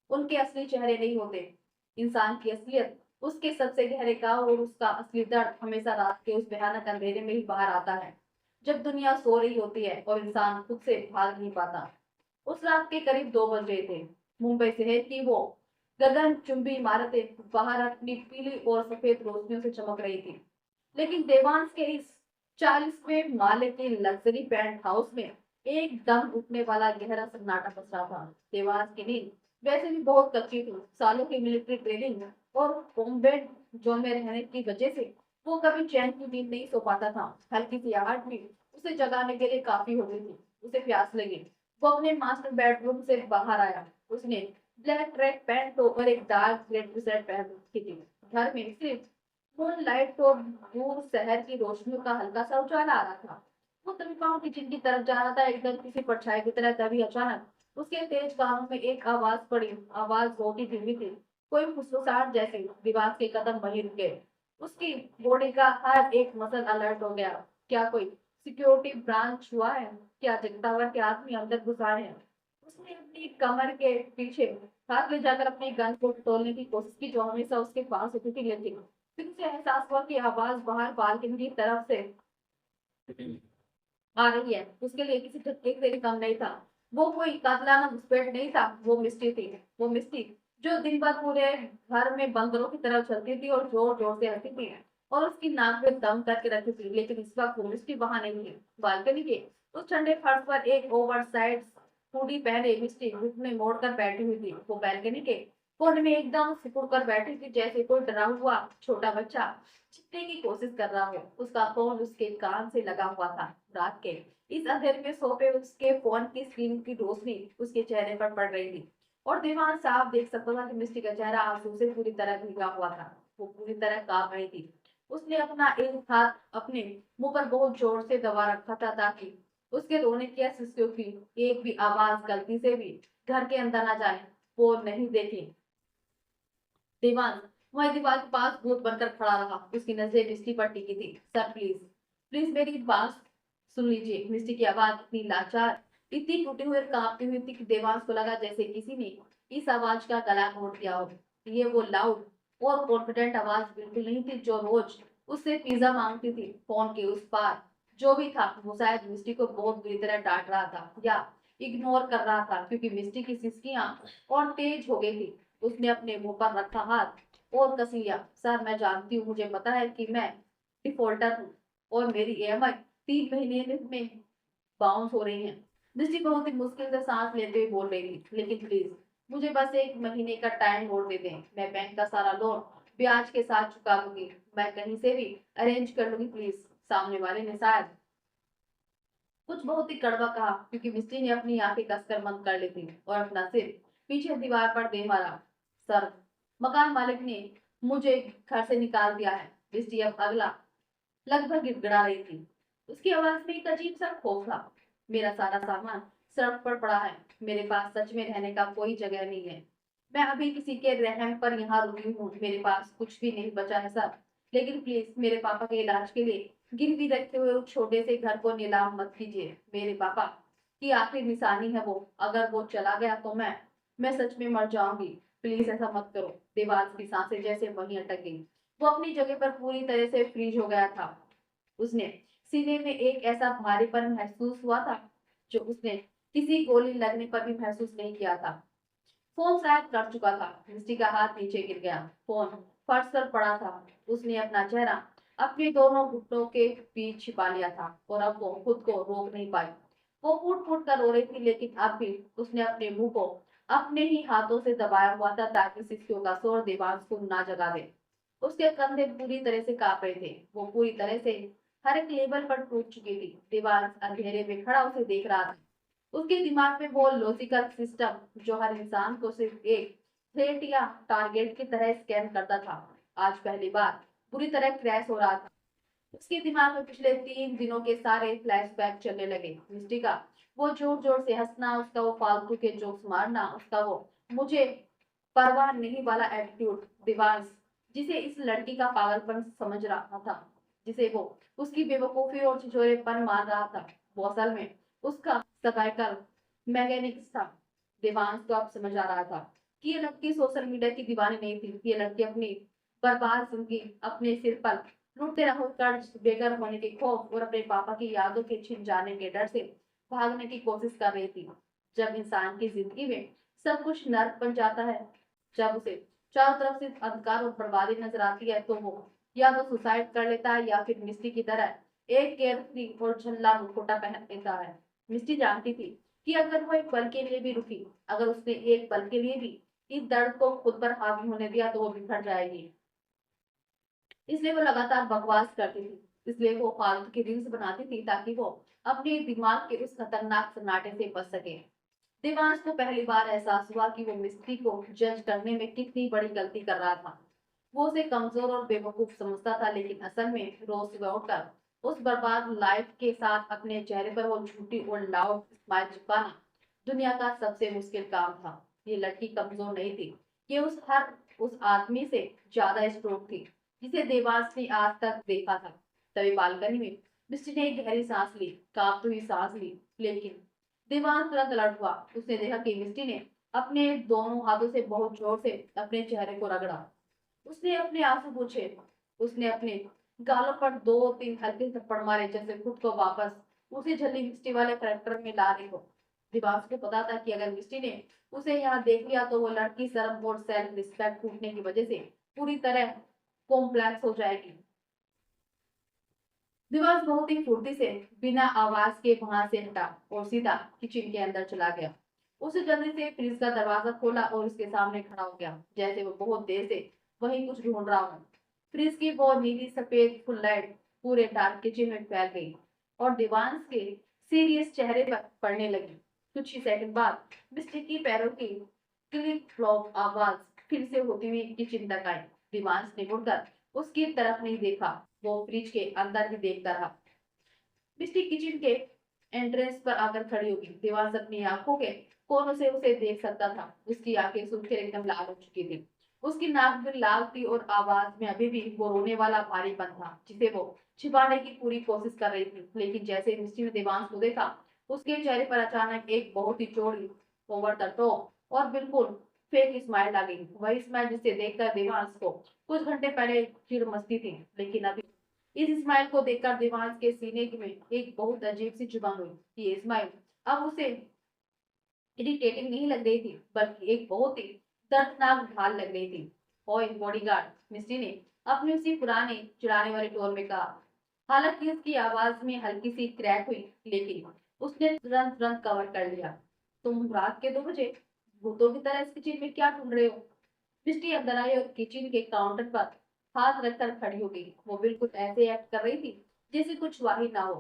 उनके असली चेहरे नहीं होते। इंसान की असलियत, उसके सबसे गहरे घाव और उसका असली दर्द हमेशा रात के उस भयानक अंधेरे में ही बाहर आता है, जब दुनिया सो रही होती है और इंसान खुद से भाग नहीं पाता। उस रात के करीब 2 बज रहे थे। मुंबई शहर की वो गगनचुंबी इमारतें बाहर अपनी पीली और सफेद रोशनियों से चमक रही थी, लेकिन देवांश के इस 40वें माले के लग्जरी पेंट हाउस में एकदम उठने वाला गहरा सन्नाटा पसरा रहा था। देवांश की नींद वैसे भी बहुत कच्ची थी। सालों की मिलिट्री ट्रेनिंग और कॉम्बैट जोन में रहने की वजह से वो कभी चैन की नींद नहीं सो पाता था। हल्की सी आहट भी उसे जगाने के लिए काफी होती थी। उसे प्यास लगी। वो अपने मास्टर बेडरूम से बाहर आया। उसने ब्लैक ट्रैक पैंट और एक डार्क ग्रे टी शर्ट पहन रखी थी। घर में सिर्फ मून लाइट और दूर शहर की रोशनियों का हल्का सा उजाला आ रहा था। वो तभी पाँव किचन की तरफ जा रहा था, एकदम किसी परछाई की तरह। तभी अचानक उसके तेज कानों में एक आवाज पड़ी। आवाज बहुत ही धीमी थी, कोई फुसफुसाहट जैसे दीवार के कदम वहीं रुके। उसकी बॉडी का हर एक मसल अलर्ट हो गया। क्या कोई सिक्योरिटी ब्रांच हुआ है? क्या जगता हुआ के आदमी अंदर घुस आए हैं? उसने अपनी कमर के पीछे हाथ ले जाकर अपनी गन को तोड़ने की कोशिश की, जो हमेशा उसके पास होती थी, लेकिन फिर उसे एहसास हुआ कि आवाज बाहर बालकनी की तरफ से आ रही है। उसके लिए किसी झटके से भी कम नहीं था। वो कोई कातलाना घुसपैठ नहीं था, वो मिस्टी थी। वो मिस्टी जो दिन भर पूरे घर में बंदरों की तरह चलती थी और जोर जोर से हंसती थी और उसकी नाक में दम करके रखी थी। लेकिन इस वक्त वो मिस्टी वहां नहीं थी। बालकनी के उस ठंडे फर्श पर एक ओवर साइड हुडी पहने मिस्टी घुटने मोड़कर बैठी हुई थी। वो बालकनी के कोने में एकदम सिकुड़ कर बैठी थी, जैसे कोई डरा हुआ छोटा बच्चा छिपने की कोशिश कर रहा हो। उसका फोन उसके कान से लगा हुआ था। रात के इस अंधेरे में सोते उसके फोन की स्क्रीन की रोशनी उसके चेहरे पर पड़ रही थी और दीवान साफ देख सकता था कि मिस्टी का चेहरा आंसू से पूरी तरह भीगा हुआ था। वो पूरी तरह कांप रही थी। उसने अपना एक हाथ अपने मुंह पर बहुत जोर से दबा रखा था, ताकि उसके रोने की या सिसकियों की एक भी आवाज गलती से भी घर के अंदर ना जाए। वो नहीं देखी। दीवान वही दीवार के पास भूत बनकर खड़ा रहा। उसकी नजरें मिस्टी पर टिकी थी। सर प्लीज, प्लीज मेरी बात सुन लीजिए। मिस्टी की आवाज इतनी लाचार, इतनी टूटी हुई और कांपती हुई थी कि देवांश को लगा जैसे किसी ने इस आवाज का गला घोट दिया हो। ये वो लाउड और कॉन्फिडेंट आवाज बिल्कुल नहीं थी जो रोज उससे पिज्जा मांगती थी। फोन के उस पार जो भी था, वो शायद मिस्टी को बहुत बुरी तरह डांट रहा था या इग्नोर कर रहा था, क्योंकि मिस्टी की सिसकियां और तेज हो गई थी। उसने अपने मुंह पर रखा हाथ और कस लिया। सर मैं जानती हूँ, मुझे पता है कि मैं डिफॉल्टर हूँ और मेरी ईएमआई 3 महीने में बाउंस हो रही है। मिस्टी बहुत ही मुश्किल से सांस लेते हुए बोल रही थी, लेकिन प्लीज मुझे बस 1 महीने का टाइम और दे दें। मैं बैंक का सारा लोन ब्याज के साथ चुका दूंगी। मैं कहीं से भी अरेंज कर लूंगी प्लीज। सामने वाले ने शायद कुछ बहुत ही कड़वा कहा, क्योंकि मिस्टी ने अपनी आंखें कसकर बंद कर ली थी और अपना सिर पीछे दीवार पर दे मारा। सर, मकान मालिक ने मुझे घर से निकाल दिया है। मिस्टी अब अगला लगभग गिड़गिड़ा रही थी। उसकी आवाज में एक अजीब सा खौफ था। मेरा सारा सामान सड़क पर पड़ा है। मेरे पास सच में रहने का कोई जगह नहीं है। मैं अभी किसी के रहम पर यहाँ रुकी हूँ। मेरे पास कुछ भी नहीं बचा है सर। लेकिन प्लीज मेरे पापा के इलाज के लिए गिरवी रखते हुए उस छोटे से घर को नीलाम मत कीजिए। मेरे पापा की आखिरी निशानी है वो। अगर वो चला गया तो मैं सच में मर जाऊंगी। प्लीज ऐसा मत करो। देवांश की सांसें जैसे वहीं अटक गई। वो अपनी जगह पर पूरी तरह से फ्रीज हो गया था। उसने सीने में एक ऐसा भारीपन महसूस हुआ था जो उसने किसी गोली लगने पर भी महसूस नहीं किया था। फोन शायद कर चुका था। मिस्टी का हाथ नीचे गिर गया। फोन फर्श पर पड़ा था। उसने अपना चेहरा अपने दोनों घुटनों के बीच छिपा लिया था और अब वो खुद को रोक नहीं पाई। वो फूट फूट कर रो रही थी, लेकिन अब भी उसने अपने मुंह को अपने ही हाथों से दबाया हुआ था, ताकि सिसकियों का शोर देवांश को ना जगा दे। उसके कंधे पूरी तरह से कांप रहे थे। वो पूरी तरह से हर एक लेवल पर टूट चुकी थी। देवांश अंधेरे में खड़ा उसे देख रहा था। उसके दिमाग में वो लॉजिकल सिस्टम जो हर इंसान को सिर्फ एक थ्रेट या टारगेट की तरह स्कैन करता था, आज पहली बार बुरी तरह क्रैश हो रहा था। उसके दिमाग में पिछले 3 दिनों के सारे फ्लैशबैक चलने लगे। मिस्टी का वो जोर जोर से हंसना, उसका वो फालतू के जोक्स मारना, उसका वो मुझे परवाह नहीं वाला एटीट्यूड। दिवांश जिसे इस लड़की का पागलपन समझ रहा था, जिसे वो उसकी बेवकूफी और छिछोरेपन मान रहा था, वो असल में उसका सर्वाइकल मैकेनिक्स था। दिवांश को अब समझ आ रहा था कि ये लड़की सोशल मीडिया की दीवानी नहीं थी। ये लड़की अपनी बर्बाद जिंदगी अपने सिर पर लूटते रहो कर्ज, बेघर होने के खौफ और अपने पापा की यादों के छिन जाने के डर से भागने की कोशिश कर रही थी। जब इंसान की जिंदगी में सब कुछ नर्क बन जाता है, जब उसे चारों तरफ से अंधकार और बर्बादी नजर आती है, तो वो या तो सुसाइड कर लेता है या फिर मिस्टी की तरह एक केयरफ्री और झल्ला मुखौटा पहन लेता है। मिस्टी जानती थी कि अगर वो एक पल के लिए भी रुकी, अगर उसने एक पल के लिए भी इस दर्द को खुद पर हावी होने दिया, तो वो बिखर जाएगी। इसलिए वो लगातार बकवास करती थी। इसलिए वो फालतू की रील्स बनाती थी, ताकि वो अपने दिमाग के उस खतरनाक सन्नाटे से बच सके। देवांश को पहली बार एहसास हुआ कि वो मिस्त्री को जज करने में कितनी बड़ी गलती कर रहा था। वो उसे कमजोर और बेवकूफ समझता था, लेकिन असल में रोज सुबह उठकर उस बर्बाद लाइफ के साथ अपने चेहरे पर वो झूठी और लाउड स्माइल चिपकाना दुनिया का सबसे मुश्किल काम था। ये लड़की कमजोर नहीं थी। ये उस हर उस आदमी से ज्यादा स्ट्रोक थी जिसे देवांश ने आज तक देखा था। तभी बालकनी में मिस्टी ने एक गहरी सांस ली, कांपती हुई सांस ली। लेकिन देवांश तुरंत अलर्ट हुआ। उसने देखा कि मिस्टी ने अपने दोनों हाथों से बहुत जोर से अपने चेहरे को रगड़ा। उसने अपने आंसू पोंछे। उसने अपने गालों पर दो तीन हल्के थप्पड़ मारे, जैसे खुद को वापस उसी झल्ली मिस्टी वाले करैक्टर में ला रही हो। दिवांश को पता था कि अगर मिस्टी ने उसे यहाँ देख लिया तो वो लड़की शर्म और सेल्फ रिस्पेक्ट टूटने की वजह से पूरी तरह कॉम्प्लेक्स हो जाएगी। दिवांश बहुत ही फुर्ती से बिना आवाज के वहां से हटा और सीधा किचन के अंदर चला गया। उसे जल्दी से फ्रिज का दरवाजा खोला और उसके सामने खड़ा हो गया, जैसे वो बहुत देर से वहीं कुछ ढूंढ रहा हो। फ्रिज की वो नीली सफेद फुल लाइट पूरे डार्क किचन में फैल गई और दिवांश के सीरियस चेहरे पर पड़ने लगी। कुछ ही सेकंड बाद मिस्टी की पैरों की क्लिक फ्लॉप आवाज फिर से होती हुई किचन तक आई। दिवांश ने मुड़कर उसकी तरफ नहीं देखा, वो फ्रिज के अंदर ही देखता रहा। मिस्टी किचन के एंट्रेंस पर आकर खड़ी होगी। देवांश अपनी आंखों के कोनों से उसे देख सकता था। उसकी आंखें सुनकर एकदम लाल हो चुकी थी। उसकी नाक भी लाल थी और आवाज में अभी भी वो रोने वाला भारीपन था जिसे वो छिपाने की पूरी कोशिश कर रही थी। लेकिन जैसे ही मिस्टी ने देवांश को देखा, उसके चेहरे पर अचानक एक बहुत ही चौड़ी, ओवर द टॉप और बिल्कुल फेक स्माइल आ गई। वही स्माइल जिसे देखकर देवांश को कुछ घंटे पहले चिढ़ मचती थी, लेकिन अभी इस स्माइल को देखकर देवांश के सीने में एक बहुत अजीब सी चुभन हुई। ये स्माइल अब उसे इरिटेटिंग नहीं लग रही थी, बल्कि एक बहुत ही दर्दनाक ढाल लग रही थी। ओए बॉडीगार्ड, मिस्टी ने अपने उसी पुराने चिढ़ाने वाले टोन में कहा। हालांकि उसकी आवाज में हल्की सी क्रैक हुई, लेकिन उसने तुरंत तुरंत कवर कर लिया। तुम रात के 2 बजे भूतों की तरह इस किचन में क्या ढूंढ रहे हो? मिस्टी अंदर आई और किचन के काउंटर पर हाथ रखकर खड़ी हो गई। वो बिल्कुल ऐसे एक्ट कर रही थी जैसे कुछ हुआ ही ना हो।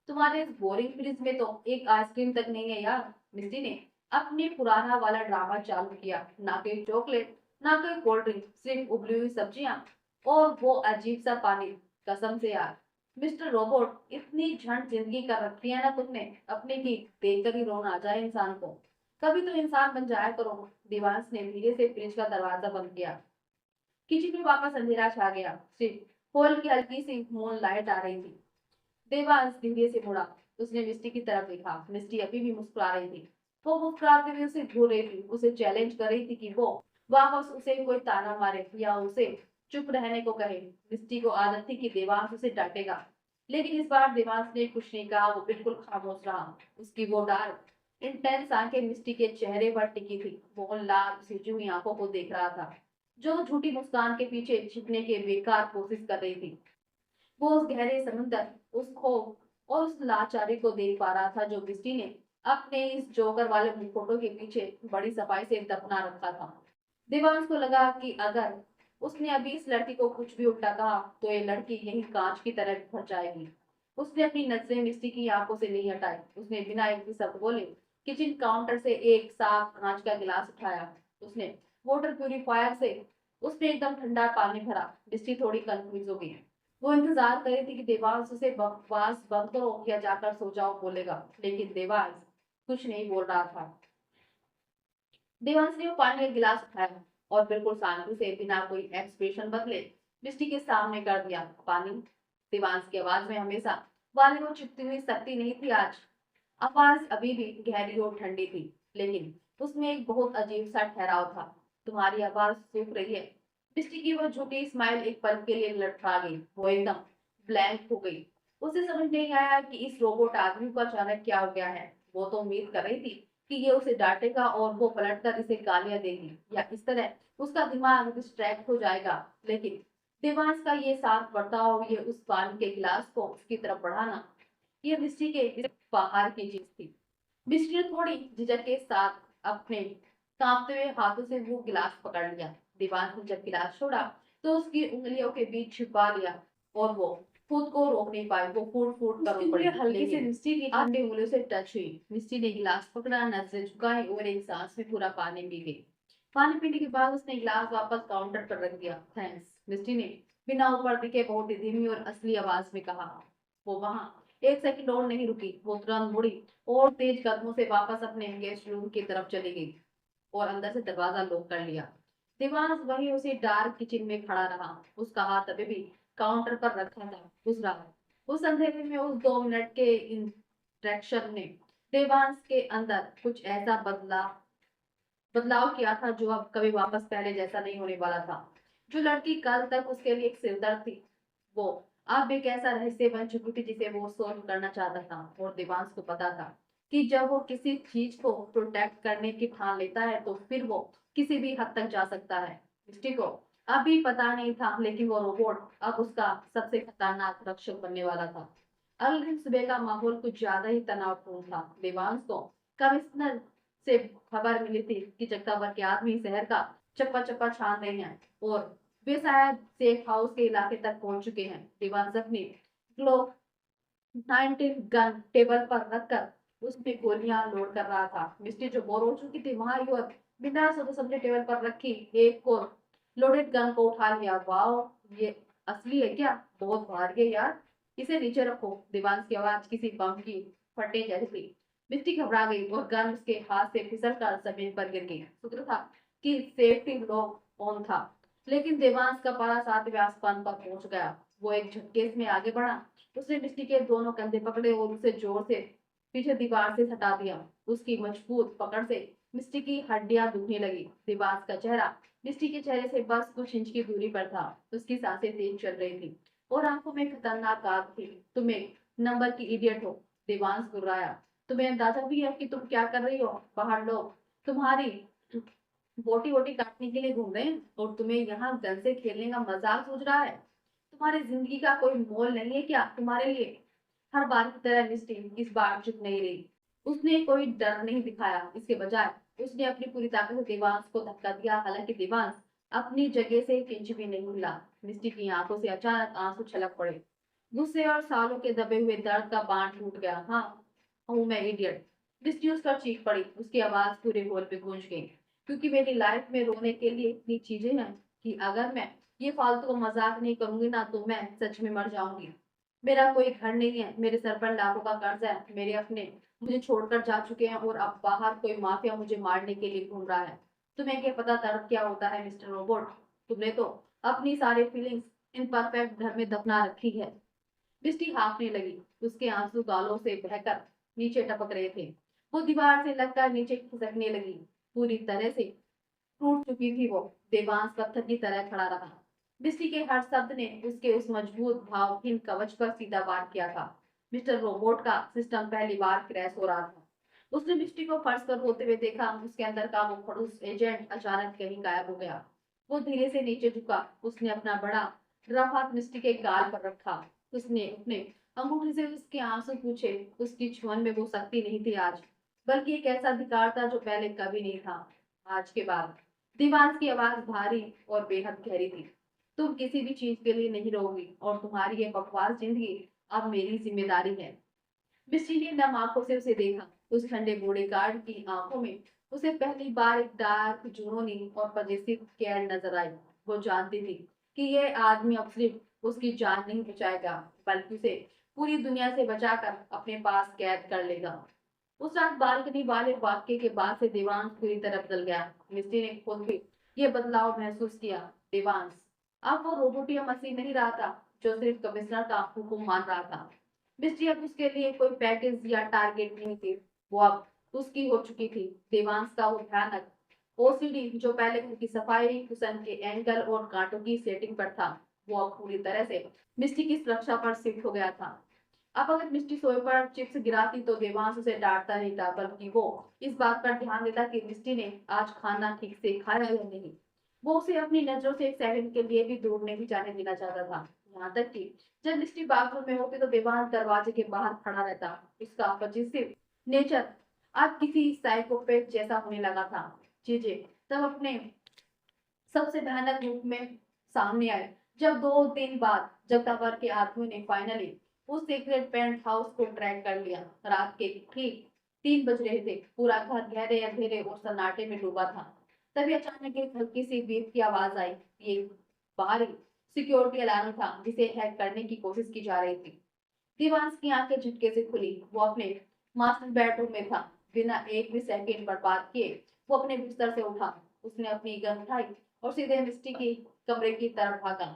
तुम्हारे इस बोरिंग फ्रिज में तो एक आइसक्रीम तक नहीं है यार। मिस्टी ने अपने पुराना वाला ड्रामा चालू किया। ना कोई चॉकलेट, ना कोई कोल्ड ड्रिंक, सिर्फ उबली हुई सब्जियां और वो अजीब सा पानी। कसम से यार मिस्टर रोबोट, इतनी झंड जिंदगी कर रखी है ना तुमने अपने की, देखकर ही रोना आ जाए इंसान को। कभी तो इंसान बन जाया करो। दिवांश ने धीरे से फ्रिज का दरवाजा बंद किया। किचन में वापस अंधेरा छा गया। सिर्फ हॉल की हल्की सी मून लाइट आ रही थी। देवांश धीरे से मुड़ा। उसने मिस्टी की तरफ देखा। मिस्टी अभी भी मुस्कुरा रही थी। वो मुस्कुराते हुए उसे घूर रही थी, उसे चैलेंज कर रही थी कि वो वापस उसे कोई ताना मारे या उसे चुप रहने को कहे। मिस्टी को आदत थी कि देवांश उसे डांटेगा, लेकिन इस बार देवांश ने कुछ नहीं कहा। वो बिल्कुल खामोश रहा। उसकी वो डार्क इंटेंस आंखें मिस्टी के चेहरे पर टिकी थी। वो लाल सिजी हुई आंखों को देख रहा था, जो झूठी मुस्कान के पीछे छिपने की बेकार कोशिश कर रही थी। वो उस गहरे समुंदर, उस खौफ और उस लाचारी को देख पा रहा था जो मिस्टी ने अपने इस जोकर वाले मुखौटों के पीछे बड़ी सफाई से दफना रखा था। देवांश को लगा कि अगर उसने अभी इस लड़की को कुछ भी उल्टा कहा तो ये लड़की यही कांच की तरह बिखर जाएगी। उसने अपनी नजरें मिस्टी की आंखों से नहीं हटाई। उसने बिना एक भी शब्द बोले किचन काउंटर से एक साफ कांच का गिलास उठाया। उसने वाटर प्यूरिफायर से उसने एकदम ठंडा पानी भरा। मिस्टी थोड़ी कंफ्यूज हो गई। वो इंतजार कर रही थी कि देवांश उसे बकवास बंद करो या जाकर सो जाओ बोलेगा, लेकिन देवांश कुछ नहीं बोल रहा था। देवांश ने वो पानी का गिलास उठाया और बिल्कुल शांति से बिना कोई एक्सप्रेशन बदले मिस्टी के सामने कर दिया। पानी। देवांश की आवाज में हमेशा वाली वो चिपती हुई शक्ति नहीं थी आज। आवाज अभी भी गहरी और ठंडी थी, लेकिन उसमें एक बहुत अजीब सा ठहराव था। तुम्हारी आवाज सूख रही है। मिस्टी की वो झूठी स्माइल एक पल के लिए लटका गई। वो एकदम ब्लैंक हो गई। उसे समझ नहीं आया कि इस रोबोट आदमी को अचानक क्या हो गया है। वो तो उम्मीद कर रही थी कि ये उसे डांटेगा और वो पलटकर इसे गालियां देगी या इस तरह उसका दिमाग डिस्ट्रैक्ट हो जाएगा। लेकिन देवांश का ये साथ बर्ताव, ये उस पानी के गिलास को उसकी तरफ बढ़ाना, ये मिस्टी के बाहर की चीज थी। मिस्टी ने थोड़ी झिझक के साथ अपने कांपते हुए हाथों से वो गिलास पकड़ लिया। दीवार ने जब गिलास छोड़ा तो उसकी उंगलियों के बीच छिपा लिया और वो खुद को रोक नहीं पाई। वो फूट फूट कर रो पड़ी। हल्की से मिस्टी की ठंडी उंगलियों से टच हुई। मिस्टी ने गिलास पकड़ा, नजरें झुकाई और एक सांस में पूरा पानी पी गई। पानी पीने के बाद उसने गिलास वापस काउंटर पर रख दिया। थैंक्स, मिस्टी ने बिना ऊपर दिखे बहुत ही धीमी और असली आवाज में कहा। वो वहां एक सेकंड और नहीं रुकी। वो तुरंत मुड़ी और तेज कदमों से वापस अपने गेस्ट रूम की तरफ चली गई और अंदर से दरवाजा लॉक कर लिया। देवांश वहीं उसी डार्क किचन में खड़ा रहा। उसका हाथ अभी भी काउंटर पर रखा था, उस रहा। उस अंधेरे में उस 2 मिनट के इंटरेक्शन ने देवांश के अंदर कुछ ऐसा बदलाव किया था जो अब कभी वापस पहले जैसा नहीं होने वाला था। जो लड़की कल तक उसके लिए एक सिरदर्द थी, वो अब एक ऐसा रहस्य बन चुकी थी जिसे वो सॉल्व करना चाहता था। और देवांश को पता था कि जब वो किसी चीज को प्रोटेक्ट करने की ठान लेता है तो फिर वो किसी भी हद तक जा सकता है। मिस्टी को अभी पता नहीं था, लेकिन वो रोबोट अब उसका सबसे खतरनाक रक्षक बनने वाला था। अगले दिन सुबह का माहौल कुछ ज्यादा ही तनावपूर्ण था। देवांश को कमिश्नर से खबर मिली थी कि जगतावर के आदमी शहर का चप्पा चप्पा छान रहे हैं और वे शायद सेफ हाउस के इलाके तक पहुंच चुके हैं। दीवान जख्मी ग्लोक 19 गन टेबल पर रखकर उसमें गोलियां लोड कर रहा था। मिस्टी जो बोर हो चुकी थी वहां ही और बिना सोचे समझे टेबल पर रखी एक और लोडेड गन को उठा लिया। वाह, ये असली है क्या? बहुत भारी है यार, इसे नीचे रखो। दीवान की आवाज किसी बम की फटे जैसी थी। मिस्टी घबरा गई और गन उसके हाथ से फिसल कर जमीन पर गिर गई। शुक्र था कि सेफ्टी लॉक ऑन था, लेकिन देवांश का पारा 7वें आसमान पर पहुंच गया। वो एक झटके में आगे बढ़ा। उसने मिस्टी के दोनों कंधे पकड़े और उसे जोर से पीछे दीवार से हटा दिया। उसकी मजबूत पकड़ से मिस्टी की हड्डियां दुखने लगी। देवांश का चेहरा मिस्टी के चेहरे से बस कुछ इंच की दूरी पर था। उसकी सांसें तेज चल रही थी और आंखों में खतरनाक आग थी। तुम एक नंबर की इडियट हो, देवांश गुर्राया। तुम्हें अंदाजा भी है कि तुम क्या कर रही हो? बाहर लोग तुम्हारी बोटी वोटी काटने के लिए घूम रहे हैं और तुम्हें यहाँ गन से खेलने का मजाक सूझ रहा है। तुम्हारी जिंदगी का कोई मोल नहीं है क्या तुम्हारे लिए? हर बार की तरह मिस्टी इस बार चुप नहीं रही। उसने कोई डर नहीं दिखाया, इसके बजाय उसने अपनी पूरी ताकत से देवांश को धक्का दिया। हालांकि देवांश अपनी जगह से एक इंच भी नहीं हिला। मिस्टी की आंखों से अचानक आंसू छलक पड़े। गुस्से और सालों के दबे हुए दर्द का बांध टूट गया। हाँ, हूँ मैं इडियट। मिस्टी उस पर चीख पड़ी। उसकी आवाज पूरे हॉल पे गूंज गई। क्योंकि मेरी लाइफ में रोने के लिए इतनी चीजें हैं कि अगर मैं ये फालतू का मजाक नहीं करूंगी ना तो मैं सच में मर जाऊंगी। मेरा कोई घर नहीं है, मेरे सर पर लाखों का कर्ज है, मेरे अपने मुझे छोड़कर जा चुके हैं और अब बाहर कोई माफिया मुझे मारने के लिए घूम रहा है। तुम्हें क्या पता दर्द क्या होता है मिस्टर रोबोट? तुमने तो अपनी सारी फीलिंग्स इन परफेक्ट घर में दफना रखी है। मिस्टी हाँफने लगी। उसके आंसू गालों से बहकर नीचे टपक रहे थे। वो दीवार से लगकर नीचे खिसकने लगी। पूरी तरह से टूट चुकी थी वो। देवांश पत्थर की तरह खड़ा रहा। मिस्टी के हर शब्द ने उसके उस मजबूत भावहीन कवच पर सीधा वार किया था। मिस्टर रोबोट का सिस्टम पहली बार क्रैश हो रहा था। उसने मिस्टी को फर्श पर रोते हुए देखा। उसके अंदर का वो खड़ूस एजेंट अचानक कहीं गायब हो गया। वो धीरे से नीचे झुका। उसने अपना बड़ा रफ हाथ मिस्टी के गाल पर रखा। उसने अपने अंगूठे से उसके आंसू पूछे। उसकी छुअन में वो शक्ति नहीं थी आज, बल्कि एक ऐसा अधिकार था जो पहले कभी नहीं था। आज के बाद दीवान की आवाज भारी और बेहद गहरी थी। तुम किसी भी चीज के लिए नहीं रहोगी और तुम्हारी ये बकवास जिंदगी अब मेरी जिम्मेदारी है। मिस्टी ने नम आंखों से उसे देखा। उस ठंडे बूढ़े गार्ड की आंखों में उसे पहली बार एक डार्क जुनूनी और पजेसिव केयर नजर आई। वो जानती थी कि यह आदमी अब सिर्फ उसकी जान नहीं बचाएगा, बल्कि उसे पूरी दुनिया से बचाकर अपने पास कैद कर लेगा। उस रात बालकनी वाले वाक्य के बाद से देवांश पूरी तरह बदल गया। मिस्टी ने खुद भी ये बदलाव महसूस किया। देवांश अब वो रोबोट या मशीन नहीं रहा था जो सिर्फ कमिश्नर का हुक्म मान रहा था। मिस्टी अब उसके लिए कोई पैकेज या टारगेट नहीं थी, वो अब उसकी हो चुकी थी। देवांश का वो भयानक ओसीडी जो पहले घर की सफाई, कुशन के एंगल और कांटों की सेटिंग पर था, वो अब पूरी तरह से मिस्टी की सुरक्षा पर शिफ्ट हो गया था। अब अगर मिस्टी सोए पर चिप्स गिराती तो देवांश उसे डांटता नहीं था, बल्कि वो इस बात पर ध्यान देता कि मिस्टी ने आज खाना ठीक से खाया या नहीं। वो उसे अपनी नजरों से एक सेकंड के लिए भी दूर नहीं जाने देना चाहता था। यहाँ तक कि जब मिस्टी बाथरूम में होती तो देवांश दरवाजे के बाहर खड़ा रहता। उसका पजेसिव नेचर अब किसी साइकोपैथ जैसा होने लगा था। चीजें तब अपने सबसे भयानक रूप में सामने आए जब 2 दिन बाद जगतावर के आदमियों ने फाइनली उस सीक्रेट पेंट हाउस को ट्रैक कर लिया। रात के ठीक 3 बज रहे थे। पूरा घर गहरे अंधेरे और सन्नाटे में डूबा था। तभी अचानक एक हल्की सी बीप की आवाज आई। ये बाहरी सिक्योरिटी अलार्म था जिसे हैक करने की कोशिश की जा रही थी। दीवांश की आंखें झटके से खुली। वो अपने मास्टर बेडरूम में था। बिना एक भी सेकंड बर्बाद किए वो अपने बिस्तर से उठा। उसने अपनी गन उठाई और सीधे मिस्टी की कमरे की तरफ भागा।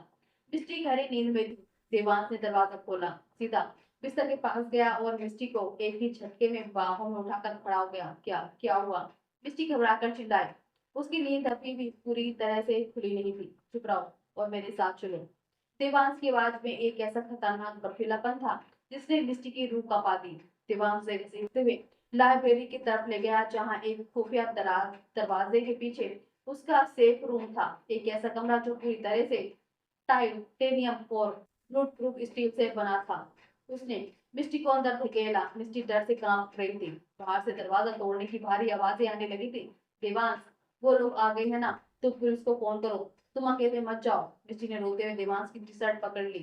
मिस्टी गहरी नींद में थी। देवांश ने दरवाजा खोला, सीधा बिस्तर के पास गया और मिस्टी को एक ही झटके में बाहों में उठाकर खड़ा हो गया। क्या क्या हुआ? मिस्टी घबराकर चिल्लाई। उसकी नींद अभी भी पूरी तरह से खुली नहीं थी। चुप रहो और मेरे साथ चलो। देवांश की आवाज में एक ऐसा खतरनाक बर्फीलापन था जिसने मिस्टी की रूह कांपा दी। देवांश से घसीटते हुए लाइब्रेरी की तरफ ले गया, जहां एक खुफिया दरवाजे के पीछे उसका सेफ रूम था। एक ऐसा कमरा जो पूरी तरह से टाइटेनियम और ब्लूट प्रूफ स्टील से बना था। उसने मिस्टी को अंदर धकेला। मिस्टी डर से कांप रही थी। बाहर से दरवाजा तोड़ने की भारी आवाजें आने लगी थी। देवांश, वो लोग आ गए हैं ना, तो पुलिस को फोन करो। तुम अकेले मत जाओ। मिस्टी ने रोते हुए देवांश की टी शर्ट पकड़ ली।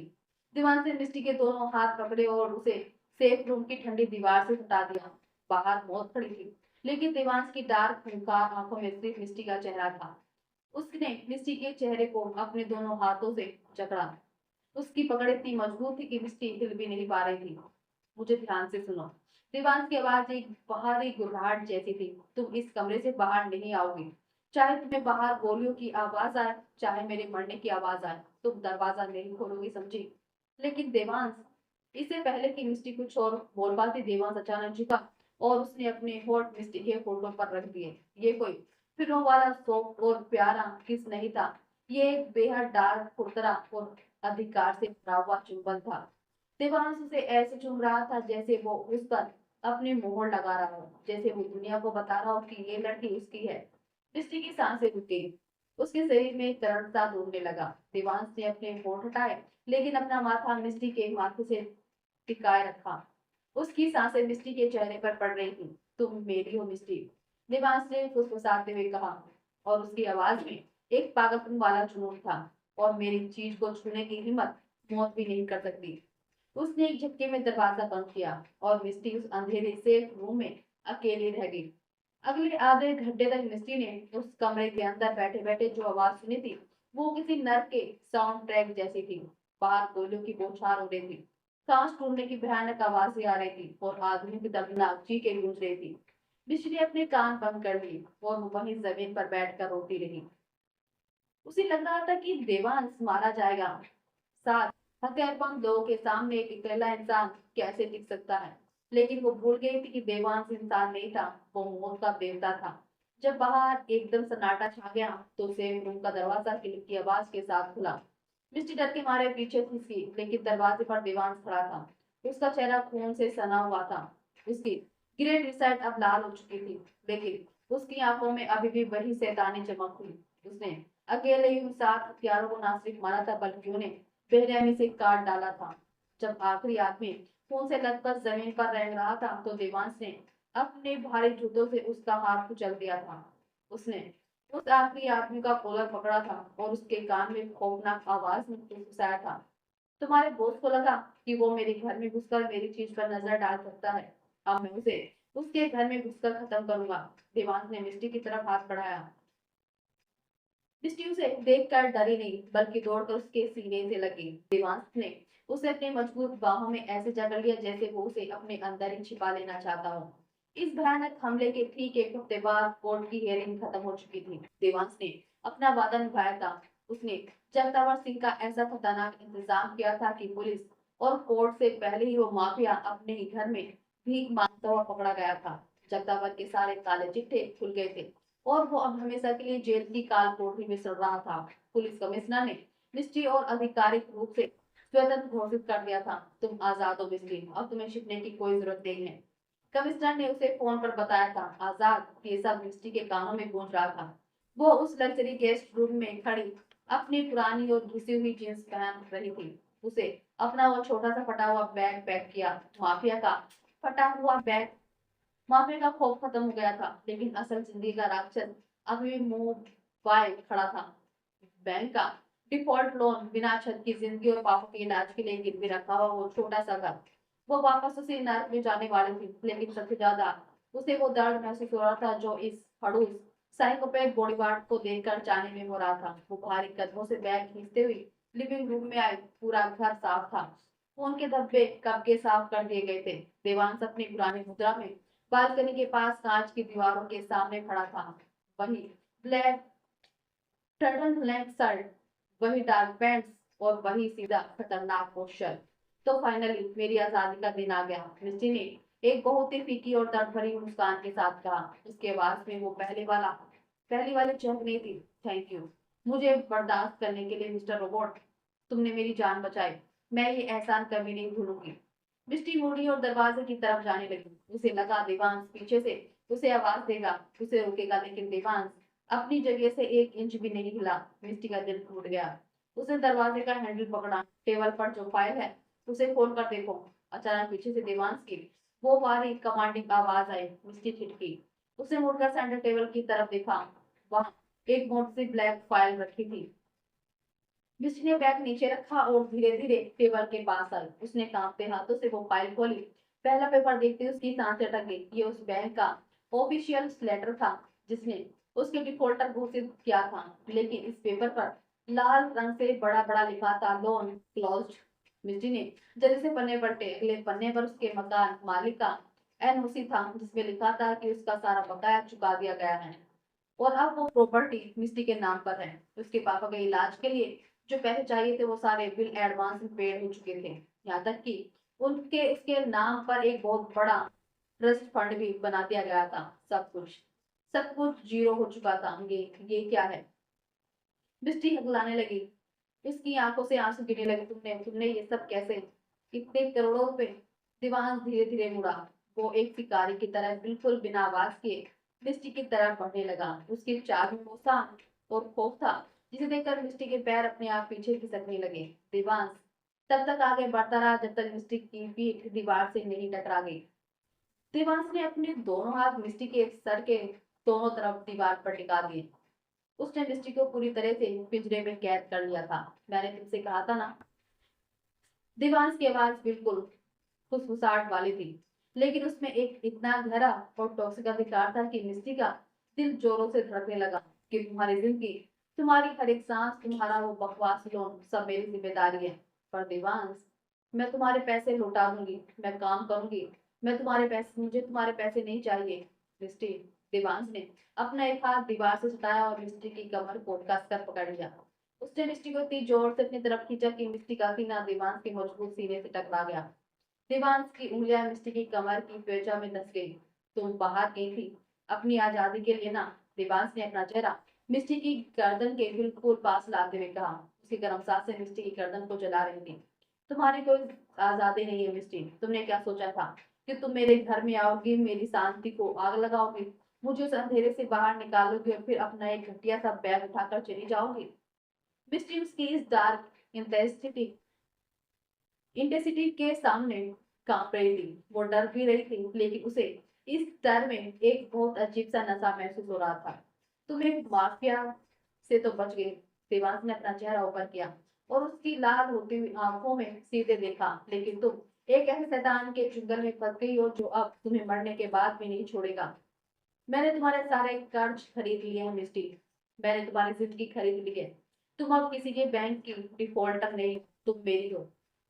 देवांश ने मिस्टी के दोनों हाथ पकड़े और उसे सेफ रूम की ठंडी दीवार से हटा दिया। बाहर मौत खड़ी थी, लेकिन देवांश की डार्क खूंखार आंखों में सिर्फ मिस्टी का चेहरा था। उसने मिस्टी के चेहरे को अपने दोनों हाथों से जकड़ा। उसकी पकड़ इतनी मजबूत थी कि मिस्टी हिल भी नहीं पा रही थी। मुझे ध्यान से सुनो। दीवान की आवाज एक बाहरी गुर्राहट जैसी थी। तुम इस कमरे से बाहर नहीं आओगे। चाहे तुम्हें बाहर गोलियों की आवाज आए, चाहे मेरे मरने की आवाज आए, तुम दरवाजा नहीं खोलोगी, समझी? लेकिन देवांश, इससे पहले कि मिस्टी कुछ और बोल पाती, देवांश अचानक झुका और उसने अपने होठ मिस्टी के होठों पर रख दिए। ये कोई फिल्मों वाला सॉफ्ट और प्यारा किस नहीं था। ये एक बेहद डार्क, खुरदरा और अधिकार से भरा हुआ चुंबन था। देवांश उसे ऐसे चूम रहा था जैसे वो उस पर अपनी मोहर लगा रहा हो, जैसे वो दुनिया को बता रहा हो कि ये लड़की उसकी है। मिस्टी की सांसें रुकी। उसके शरीर में तरलता दौड़ने लगा। देवांश ने अपने होंठ हटाए, लेकिन अपना माथा मिस्टी के माथे से टिकाए रखा। उसकी सांसें मिस्टी के चेहरे पर पड़ रही थी। तुम मेरी हो मिस्टी, देवांश ने फुसफुसाते हुए कहा, और उसकी आवाज में एक पागलपन वाला जुनून था। और मेरी चीज को छूने की हिम्मत मौत भी नहीं कर सकती। उसने एक झटके में दरवाजा बंद किया और मिस्टी उस अंधेरे सेफ रूम में अकेली रह गई। अगले आधे घंटे तक मिस्टी ने उस कमरे के अंदर बैठे बैठे जो आवाज सुनी थी, वो किसी नर्क के साउंड ट्रैक जैसी थी। बाहर गोलियों की बौछार हो रही थी, सांस फूलने की भयानक आवाजें आ रही थी और आदमी की दर्दनाक चीखें गूंज रही थी। मिस्टी ने अपने कान बंद कर लिए और वो वहीं जमीन पर बैठकर रोती रही। उसे लग रहा था कि देवांश मारा जाएगा। साथ हथियारबंद लोगों के सामने एक अकेला इंसान कैसे टिक सकता है? लेकिन वो भूल गई थी कि देवांश इंसान नहीं था, वो मौत का देवता था। जब बाहर एकदम सन्नाटा छा गया, तो सेम रूम का दरवाजा क्लिक की आवाज के साथ खुला। मिस्टी डर के मारे पीछे खिसकी, लेकिन दरवाजे पर देवांश खड़ा था। उसका चेहरा खून से सना हुआ था। उसकी ग्रे टी शर्ट अब लाल हो चुकी थी, लेकिन उसकी आंखों में अभी भी वही शैतानी चमक थी। उसने अकेले ही उन 7 हथियारों को ना सिर्फ मारा था, बल्कि उन्हें बेरहमी से काट डाला था। जब आखिरी आदमी खून से लथपथ जमीन पर रह रहा था, तो देवांश ने अपने भारी जूतों से उसका हाथ कुचल दिया था। उसने उस आखिरी आदमी का कॉलर पकड़ा था और उसके कान में खौफनाक आवाज में फुसफुसाया था, तुम्हारे बॉस को लगा कि वो मेरे घर में घुसकर मेरी चीज पर नजर डाल सकता है। अब मैं उसे उसके घर में घुसकर खत्म करूंगा। देवांश ने मिस्टी की तरफ हाथ बढ़ाया। मिस्टी उसे देखकर डरी नहीं, बल्कि दौड़कर उसके सीने से लगी। देवांश ने उसे अपनी मजबूत बाहों में ऐसे जकड़ लिया जैसे वो उसे अपने अंदर ही छिपा लेना चाहता हो। इस भयानक हमले के ठीक एक हफ्ते बाद कोर्ट की हियरिंग खत्म हो चुकी थी। देवांश ने अपना वादा निभाया था। उसने जगतावर सिंह का ऐसा खतरनाक इंतजाम किया था कि पुलिस और कोर्ट से पहले ही वो माफिया अपने ही घर में भीख मांगता हुआ पकड़ा गया था। जगतावर के सारे काले चिट्ठे खुल गए थे और वो अब हमेशा के लिए जेल की काल कोठरी में सड़ रहा था। पुलिस कमिश्नर ने मिस्ट्री और आधिकारिक रूप से स्वतंत्र घोषित कर दिया था। तुम आजाद हो मिस्ट्री, अब तुम्हें छिपने की कोई जरूरत नहीं है। कमिश्नर ने उसे फोन पर बताया था। आजाद, ये सब मिस्ट्री के कानों में गूंज रहा था। वो उस लग्जरी गेस्ट रूम में खड़ी अपनी पुरानी और घिसी हुई जींस पहन रही थी। उसे अपना वो छोटा सा फटा हुआ बैग पैक किया। माफिया का फटा हुआ बैग। माफिया का खौफ खत्म हो गया था, लेकिन असल जिंदगी का राक्षस अभी भी मुंह बाय खड़ा था। बैंक का डिफॉल्ट लोन, बिना छत की जिंदगी और पापों के इलाज के लिए गिरवी रखा हुआ वो छोटा सा घर। वो वापस उसी नर्क में जाने वाली थी, लेकिन सबसे ज्यादा उसे वो दर्द महसूस हो रहा था जो इस खड़ूस साइकोपैथ बॉडीगार्ड को देखकर जाने में हो रहा था। वो भारी कदमों से बैग खींचते हुए लिविंग रूम में आई। पूरा घर साफ था। फोन के धब्बे कब के साफ कर दिए गए थे। देवांश अपनी पुरानी मुद्रा में बालकनी के पास कांच की दीवारों के सामने खड़ा था। वही ब्लैक टर्टल ब्लैक शर्ट, वही डार्क पैंट्स और वही सीधा खतरनाक पोस्चर। तो फाइनली मेरी आजादी का दिन आ गया, मिस्टी ने एक बहुत ही फीकी और दर्द भरी मुस्कान के साथ कहा। उसके आवाज में वो पहली वाली चहक नहीं थी। थैंक यू मुझे बर्दाश्त करने के लिए मिस्टर रोबोट, तुमने मेरी जान बचाई, मैं ये एहसान कभी नहीं भूलूंगी। मिस्टी मुड़ी और दरवाजे की तरफ जाने लगी। उसे लगा देवांश पीछे से उसे आवाज देगा, उसे रोकेगा, लेकिन देवांश अपनी जगह से एक इंच भी नहीं हिला। मिस्टी का दिल टूट गया। उसने दरवाजे का हैंडल पकड़ा। टेबल पर जो फाइल है उसे खोल कर देखो। अचानक पीछे से देवांश की वो बारीक कमांडिंग आवाज आई। मिस्टी छिटकी। उसने मुड़कर सेंटर टेबल की तरफ देखा। वहां एक मोटी सी ब्लैक फाइल रखी थी। मिस्टी ने बैग नीचे रखा और धीरे धीरे टेबल के पास आई। उसने कांपते हाथों से वो फाइल खोली। पहला पेपर देखते ही उसकी सांसें अटक गई। ये उस बैंक का ऑफिशियल लेटर था जिसने उसके डिफॉल्टर घोषित किया था, लेकिन इस पेपर पर लाल रंग से बड़ा बड़ा लिखा था लोन क्लोज्ड। मिस्टी ने जल्दी से पन्ने पलटे। अगले पन्ने पर उसके मकान मालिक का एनओसी था, जिसमें लिखा था कि उसका सारा बकाया चुका दिया गया है और अब वो प्रॉपर्टी मिस्टी के नाम पर है। उसके पापा के इलाज के लिए जो पैसे चाहिए थे वो सारे बिल एडवांस में पेड हो चुके थे। यहाँ तक कि उनके उसके नाम पर एक बहुत बड़ा ट्रस्ट फंड भी बना दिया गया था। सब कुछ जीरो हो चुका था। ये क्या है? मिस्टी हकलाने लगी। इसकी आंखों से आंसू गिरने लगे। तुमने तुमने ये सब कैसे? इतने करोड़ों रुपए? दीवान धीरे धीरे मुड़ा। वो एक शिकारी की तरह बिल्कुल बिना आवाज किए मिस्टी की तरफ बढ़ने लगा। उसके चारों में गुस्सा और खौफ था, जिसे देखकर मिस्टी के पैर अपने आप पीछे खिसकने लगे। दीवान तब तक आगे बढ़ता रहा जब तक मिस्टी की पीठ दीवार से नहीं टकरा गई। देवांश ने अपने दोनों हाथ मिस्टी के सर के दोनों तरफ दीवार पर टिका दिए। उसने मिस्टी को पूरी तरह से पिंजरे में कैद कर लिया था। मैंने तुमसे कहा था ना। देवांश की आवाज बिल्कुल फुसफुसाहट वाली थी, लेकिन उसमें एक इतना गहरा और टॉक्सिक अधिकार था कि मिस्टी का दिल जोरों से धड़कने लगा। कि तुम्हारी जिंदगी, तुम्हारी हर एक सांस, तुम्हारा वो बकवास लोन सब मेरी जिम्मेदारी है। पर देवांश, मैं तुम्हारे पैसे लौटा दूंगी, मैं काम करूंगी। मुझे तुम्हारे पैसे नहीं चाहिए। मिस्टी, देवांश ने अपना एक हाथ दीवार से सटाया और मिस्टी की कमर को कसकर पकड़ लिया। उसने मिस्टी को इतनी जोर से अपनी तरफ खींचा कि मिस्टी का सीना देवांश के मजबूत सीने से टकरा गया। देवांश की उंगलियां मिस्टी की कमर की त्वचा में धंस गई। तुम बाहर गई थी अपनी आजादी के लिए ना? देवांश ने अपना चेहरा मिस्टी की गर्दन के बिल्कुल पास लाते हुए कहा। उसकी गर्म सांसें मिस्टी की गर्दन को जला रही थी। तुम्हारी कोई आजादी नहीं है मिस्टी। तुमने क्या सोचा था कि तुम मेरे घर में आओगी, मेरी शांति को आग लगाओगी, मुझे उस अंधेरे से बाहर निकालोगी और फिर अपना एक घटिया सा बैग उठाकर चली जाओगी? मिस्टी उसकी इस डार्क इंटेंसिटी इंटेंसिटी के सामने कांप रही थी। वो डर भी रही थी, लेकिन उसे इस डर में एक बहुत अजीब सा नशा महसूस हो रहा था। तुम एक माफिया से तो बच गए। देवांश ने अपना चेहरा ऊपर किया और उसकी लाल होती हुई आंखों में सीधे देखा। लेकिन तुम एक ऐसे शैतान के चुंगल में फंस गई हो जो अब तुम्हें मरने के बाद भी नहीं छोड़ेगा। मैंने तुम्हारे सारे कर्ज खरीद लिए हैं मिस्टी। मैंने तुम्हारी जिंदगी खरीद ली है। तुम अब किसी के बैंक की डिफॉल्टर नहीं, तुम मेरी हो,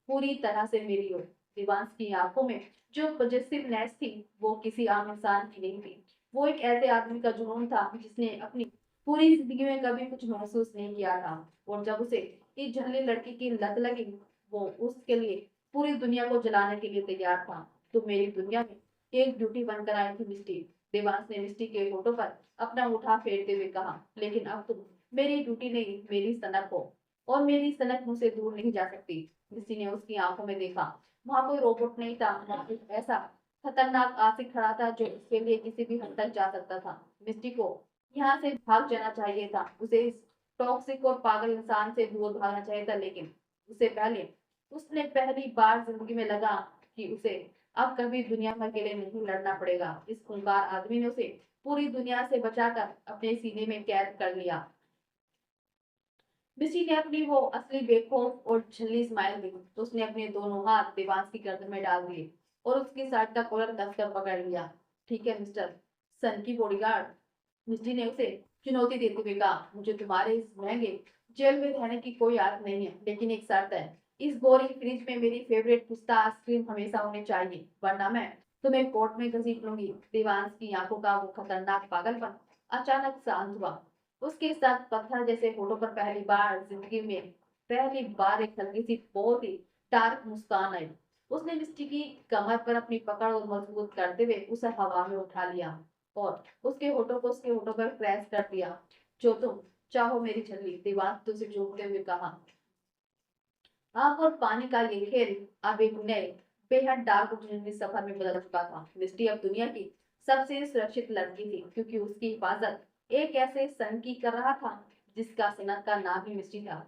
पूरी तरह से मेरी हो। दिवांश की आंखों में जो पॉजिटिवनेस थी वो किसी आम इंसान की नहीं थी। वो एक ऐसे आदमी का जुनून था जिसने अपनी पूरी जिंदगी में कभी कुछ महसूस नहीं किया था। और जब उसे इस जंगली लड़की की लत लगी, वो उसके लिए पूरी दुनिया को जलाने के लिए तैयार था। तो मेरी दुनिया में एक ड्यूटी बनकर आई थी मिस्टी। देवांश ने मिस्टी के होठों पर अपना मुठा फेरते हुए कहा। लेकिन अब तुम मेरी ड्यूटी नहीं, मेरी सनक हो, और मेरी सनक मुझसे दूर नहीं जा सकती। मिस्टी ने उसकी आंखों में देखा। वहां कोई रोबोट नहीं था, वहां एक ऐसा खतरनाक आशिक खड़ा था जो इसके लिए किसी भी हद तक जा सकता था। मिस्टी को यहाँ से भाग जाना चाहिए था। उसे इस टॉक्सिक और पागल इंसान से दूर भागना चाहिए था, लेकिन उससे पहले उसने पहली बार जिंदगी में लगा कि उसे अब कभी दुनिया में अकेले नहीं लड़ना पड़ेगा। इस खूंखार आदमी ने उसे पूरी दुनिया से बचाकर अपने सीने में कैद कर लिया। मिस्टी ने अपनी वो असली बेखौफ और झिल्ली स्माइल दी तो उसने अपने दोनों हाथ देवांश की गर्दन में डाल दिए और उसकी शर्ट का कॉलर कसकर पकड़ लिया। ठीक है मिस्टर सन की बॉडीगार्ड, मिस्टी ने उसे चुनौती देते हुए कहा। मुझे तुम्हारे इस महंगे जेल में रहने की कोई आदत नहीं है, लेकिन एक शर्त है। इस बोरिंग फ्रिज में मेरी फेवरेट पिस्ता आइसक्रीम हमेशा होनी चाहिए, वरना मैं तुम्हें कोर्ट में घसीट लूंगी। देवांश की आंखों का वो खतरनाक पागलपन अचानक शांत हुआ। उसके साथ पत्थर जैसे होठों पर पहली बार एक हल्की सी बहुत ही डार्क मुस्कान आई। उसने मिस्टी की कमर पर अपनी पकड़ और मजबूत करते हुए उसे हवा में उठा लिया और उसके होठों पर प्रेस कर दिया। जो तुम चाहो मेरी छल्ली, दीवार तुझे चूमते हुए कहा। आग और पानी का ये खेल अब एक नए बेहद डार्क जर्नी सफर में बदल चुका था। मिस्टी अब दुनिया की सबसे सुरक्षित लड़की थी क्योंकि उसकी हिफाजत एक ऐसे सन की कर रहा था जिसका सिनक का नाम ही मिस्टी था।